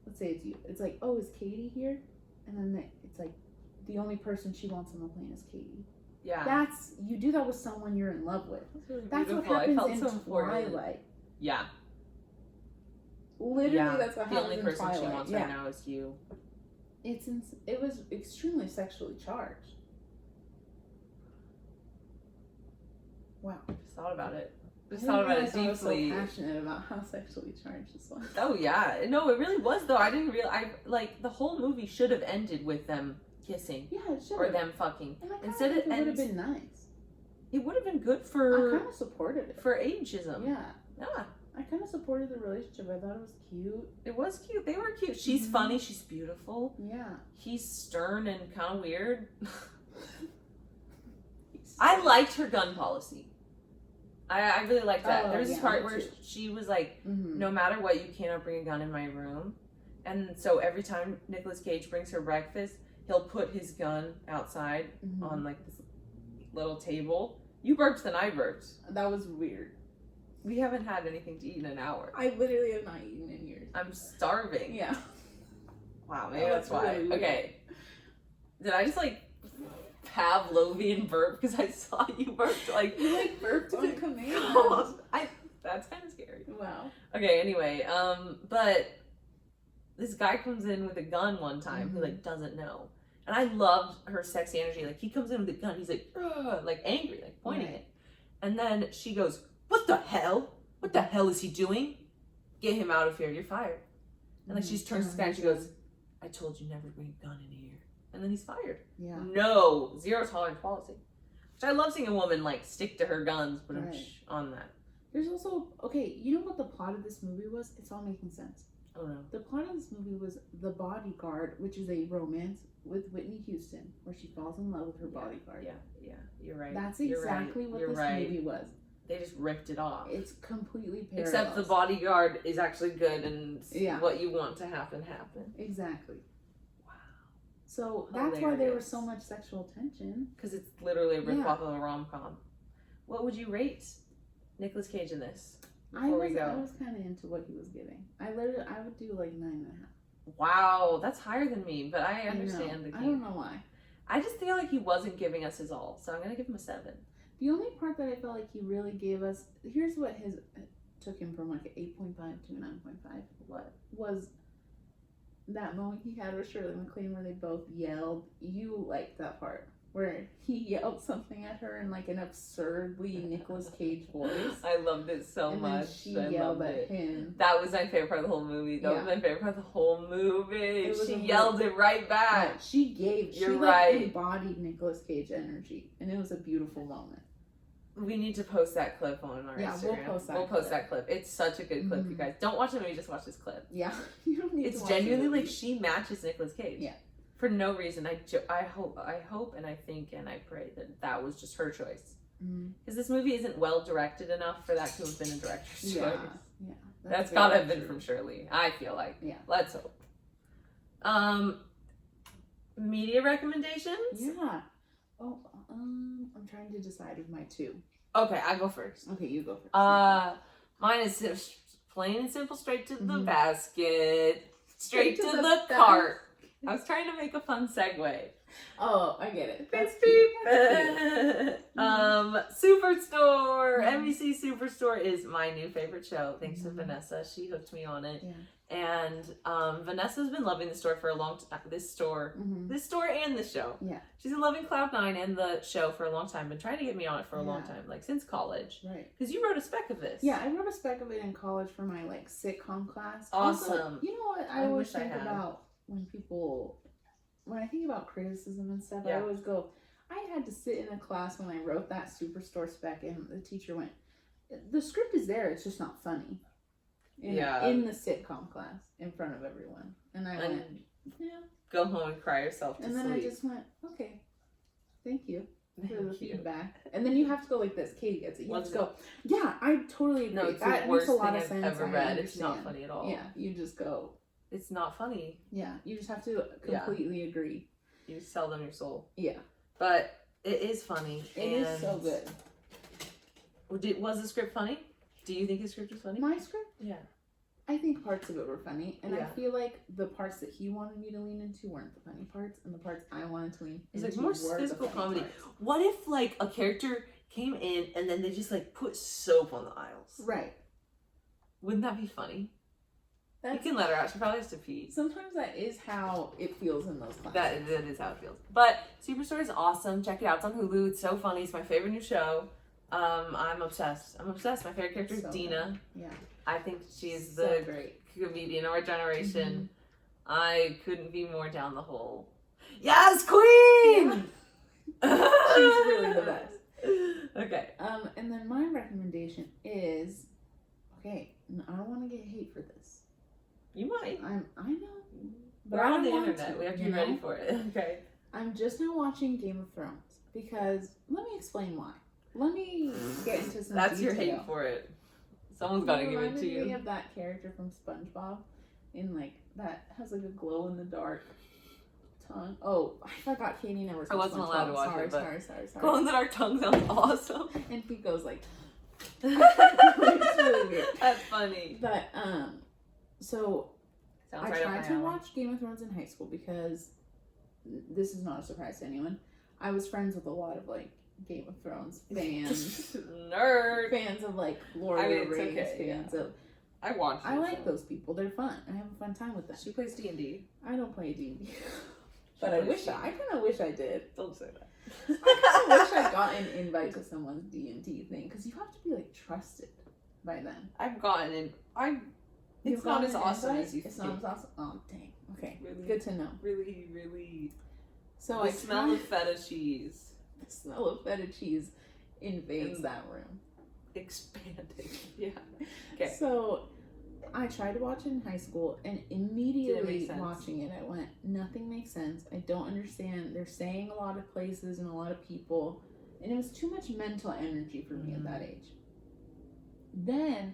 Let's say it's you. It's like, oh, is Katy here?" And then it's like, the only person she wants on the plane is Katy. Yeah. You do that with someone you're in love with. That's what happens in Twilight. Yeah. Literally, that's what happens in Twilight. The only person she wants right now is you. It was extremely sexually charged. Wow. Just thought about it. Thought about it deeply. I was so passionate about how sexually charged this was. Oh yeah, no, it really was though. I didn't realize. The whole movie should have ended with them kissing. Yeah, it should. Or them fucking. And instead, it would have been nice. It would have been good for. I kind of supported it for ageism. Yeah. Yeah. I kind of supported the relationship. I thought it was cute. It was cute. They were cute. She's funny. She's beautiful. Yeah. He's stern and kind of weird. I liked her gun policy. I really liked that. There was this part where she was like, no matter what, you cannot bring a gun in my room. And so every time Nicolas Cage brings her breakfast, he'll put his gun outside on like this little table. You burped, then I burped. That was weird. We haven't had anything to eat in an hour. I literally have not eaten in years. I'm starving. Yeah. Wow, maybe that's why. Really okay. Did I just like Pavlovian burp because I saw you burped like you like burped on command. That's kind of scary. Wow. Okay, anyway, but this guy comes in with a gun one time who like doesn't know. And I loved her sexy energy. Like he comes in with a gun, he's like angry, like pointing it. And then she goes, "What the hell? What the hell is he doing? Get him out of here, you're fired." And like she turns to the guy and she goes, "I told you never to bring a gun in here." And then he's fired. Yeah. No, zero tolerance policy. Which I love seeing a woman like stick to her guns, but on that. There's also, you know what the plot of this movie was? It's all making sense. Oh no. The plot of this movie was The Bodyguard, which is a romance with Whitney Houston, where she falls in love with her bodyguard. Yeah, you're right. That's exactly what this movie was. They just ripped it off. It's completely parallel. Except The Bodyguard is actually good and what you want to happen. Exactly. So that's why there was so much sexual tension. Because it's literally a rip-off of a rom-com. What would you rate Nicolas Cage in this? I was kind of into what he was giving. I would do like 9.5. Wow, that's higher than me, but I understand the game. I don't know why. I just feel like he wasn't giving us his all, so I'm going to give him a 7. The only part that I felt like he really gave us, here's what took him from like an 8.5 to a 9.5. What was that moment he had with Shirley MacLaine where they both yelled? You liked that part where he yelled something at her in like an absurdly Nicolas Cage voice. I loved it so much. She yelled at him. That was my favorite part of the whole movie. That was my favorite part of the whole movie. She yelled it right back. Yeah, she embodied Nicolas Cage energy, and it was a beautiful moment. We need to post that clip on our Instagram. We'll post that clip. It's such a good clip, you guys. Don't watch the movie, just watch this clip. Yeah. You don't need it's genuinely like she matches Nicolas Cage. Yeah. For no reason. I hope and I think and I pray that was just her choice. Because this movie isn't well directed enough for that to have been a director's choice. Yeah. That's gotta have been from Shirley, I feel like. Yeah. Let's hope. Media recommendations? Yeah. Oh, I'm trying to decide with my two. Okay, I go first. Okay, you go first. Mine is plain and simple, straight to the basket, straight to the cart. I was trying to make a fun segue. Oh, I get it. That's cute. Superstore. NBC Superstore is my new favorite show. Thanks to Vanessa, she hooked me on it. Yeah. And Vanessa's been loving the store for a long time. This store and the show. Yeah, she's been loving Cloud9 and the show for a long time. Been trying to get me on it for a long time, like since college. Right. Because you wrote a spec of this. Yeah, I wrote a spec of it in college for my like sitcom class. Awesome. Also, you know what? I always think about when I think about criticism and stuff. I always go, I had to sit in a class when I wrote that Superstore spec, and the teacher went, "The script is there. It's just not funny." In the sitcom class in front of everyone, and I went, go home and cry yourself to sleep. And then I just went, okay, thank you for the feedback. And then you have to go like this. Katie gets it. You have to go, yeah, I totally agree. No, it's that the worst thing I've ever read. It's not funny at all. Yeah, you just go, it's not funny. Yeah, you just have to completely agree. You sell them your soul. Yeah, but it is funny. It is so good. Was the script funny? Do you think his script was funny? My script? Yeah. I think parts of it were funny, and I feel like the parts that he wanted me to lean into weren't the funny parts, and the parts I wanted to lean into like more physical comedy. Parts. What if like a character came in and then they just like put soap on the aisles? Right. Wouldn't that be funny? You can let her out. She probably has to pee. Sometimes that is how it feels in those classes. That is how it feels. But Superstore is awesome. Check it out. It's on Hulu. It's so funny. It's my favorite new show. I'm obsessed. My favorite character is Dina. Yeah. I think she's the great comedian of our generation. I couldn't be more down the hole. Yes, queen! Yeah. She's really the best. Okay. And then my recommendation is, I don't want to get hate for this. You might. I know. But we're on the internet. We have to be ready for it. Okay. I'm just now watching Game of Thrones because, let me explain why. Let me get into some That's detail. Your hate for it. Someone's got to give it to you. Me of that character from SpongeBob in like that has like a glow in the dark tongue. Oh, I forgot Katie never saw I wasn't SpongeBob. Allowed to watch it. Sorry. Glow in the dark tongue sounds awesome. And he goes like it's really weird. That's funny. But so I tried to watch Game of Thrones in high school because this is not a surprise to anyone. I was friends with a lot of like Game of Thrones fans, fans of like Lord of the Rings, fans of. I like those people. They're fun. I have a fun time with them. She plays D&D. I don't play D&D, but I kind of wish I did. Don't say that. I kind of wish I got an invite to someone's D&D thing because you have to be like trusted by them. I've gotten in. It's not as awesome as you think. It's not as awesome. Oh dang. Okay. Really, good to know. Really, really. So I smell of feta cheese. The smell of feta cheese invades that room. Expanding. Yeah. Okay. So I tried to watch it in high school, and immediately watching it, I went, nothing makes sense. I don't understand. They're saying a lot of places and a lot of people, and it was too much mental energy for me at that age. Then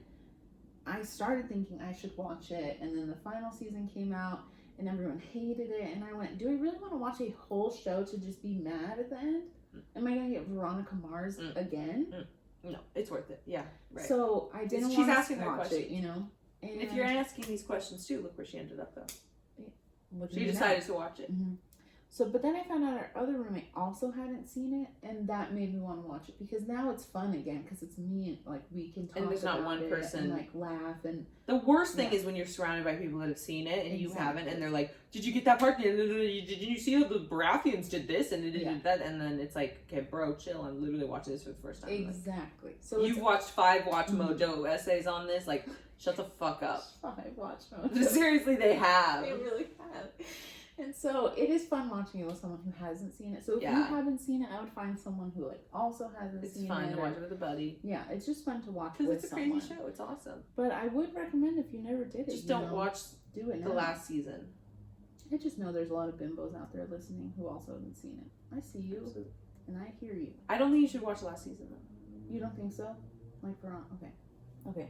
I started thinking I should watch it, and then the final season came out, and everyone hated it, and I went, do I really want to watch a whole show to just be mad at the end? Am I going to get Veronica Mars again? No, it's worth it. Yeah, right. So I didn't want to watch it, you know. And if you're asking these questions too, look where she ended up though. She decided to watch it. So, but then I found out our other roommate also hadn't seen it, and that made me want to watch it because now it's fun again because it's me and like we can talk and there's about not one person and like laugh and the worst thing is when you're surrounded by people that have seen it and you haven't, and they're like, "Did you get that part? Did you see how the Baratheons did this and did that?" And then it's like, "Okay, bro, chill. I'm literally watching this for the first time." Exactly. So you've watched 5 Watch Mojo essays on this. Like, shut the fuck up. 5 Watch Mojo. Seriously, they have. They really have. And so it is fun watching it with someone who hasn't seen it. So if you haven't seen it, I would find someone who like also hasn't seen it. It's fun to watch it with a buddy. Yeah, it's just fun to watch with someone. Because it's a crazy show. It's awesome. But I would recommend if you never did it, just don't watch do it the last season. I just know there's a lot of bimbos out there listening who also haven't seen it. I see you, and I hear you. I don't think you should watch the last season though. You don't think so? Like Veronica? Okay.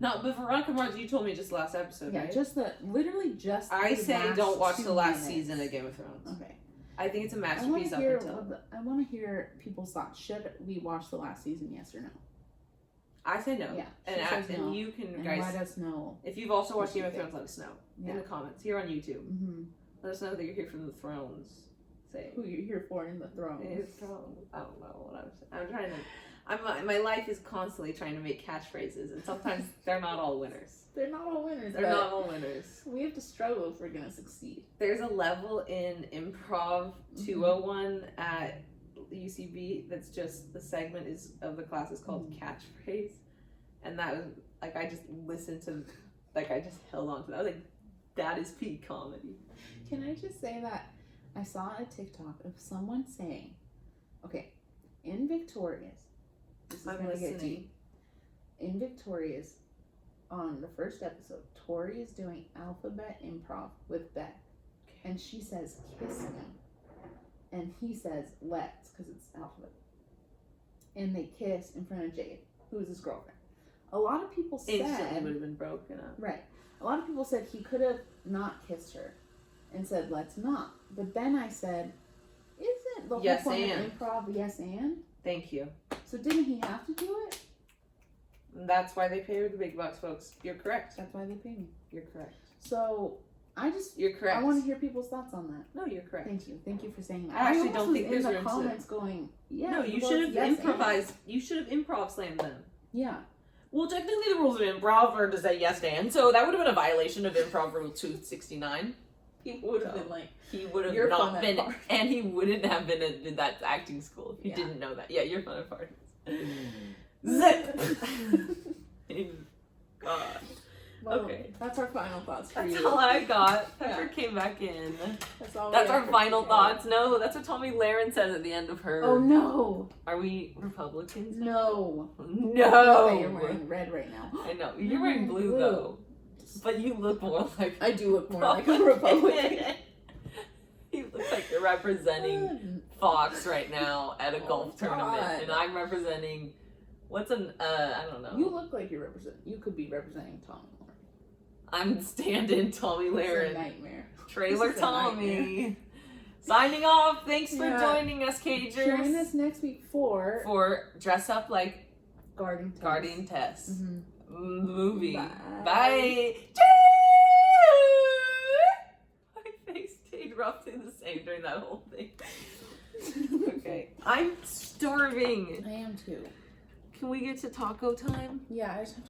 No, but Veronica Mars, you told me just last episode, right? Yeah, literally just. I say don't watch the last season of Game of Thrones. Okay. I think it's a masterpiece up until. I want to hear people's thoughts. Should we watch the last season? Yes or no? I say no. Yeah. And no. you can, and guys. let us know. If you've also watched Game of Thrones, let us know in the comments here on YouTube. Mm-hmm. Let us know that you're here from the Thrones. Say who you're here for in the Thrones. I don't know what I'm saying. I'm trying to. My life is constantly trying to make catchphrases, and sometimes they're not all winners. They're not all winners. They're not all winners. We have to struggle if we're gonna succeed. There's a level in Improv 201 at UCB that's just the segment of the class is called catchphrase, and that was like I just listened to, like I just held on to that. I was like, that is peak comedy. Can I just say that I saw a TikTok of someone saying, okay, in Victoria's. This is gonna get deep. In Victoria's, on the first episode, Tori is doing alphabet improv with Beth, and she says kiss him, and he says let's because it's alphabet, and they kiss in front of Jade, who is his girlfriend. A lot of people said instantly would have been broken up. Right. A lot of people said he could have not kissed her, and said let's not. But then I said, isn't the whole point of improv yes and? Thank you. So didn't he have to do it? That's why they pay her the big bucks, folks. You're correct. That's why they pay me. You're correct. So you're correct. I want to hear people's thoughts on that. No, you're correct. Thank you. Thank you for saying that. I actually don't think there's in the comments going. Yeah. No, you should have improvised. You should have improv slammed them. Yeah. Well, technically the rules of improv are to say yes and, so that would have been a violation of improv rule 269. He would have been like. He would have not been, and he wouldn't have been in that acting school if he didn't know that. Yeah, you're fun at parties. Zip. God. Well, okay, that's our final thoughts for you. That's all I got. Pepper came back in. That's all. That's our final thoughts. No, that's what Tommy Lahren says at the end of her. Oh no. Are we Republicans? No. No. You're wearing red right now. I know. You're wearing blue though. But you look more like... I do look more like a Republican. You look like you're representing Fox right now at a golf tournament. And I'm representing... What's an... I don't know. You look like you could be representing Tommy Lahren. I'm stand-in Tommy Lahren. It's a nightmare. Trailer Tommy. Signing off. Thanks for joining us, Cagers. Join us next week for Dress Up Like... Guardian Tess. Mm-hmm. Movie. Bye. My face stayed roughly the same during that whole thing. Okay. I'm starving. I am too. Can we get to taco time? Yeah, I just have to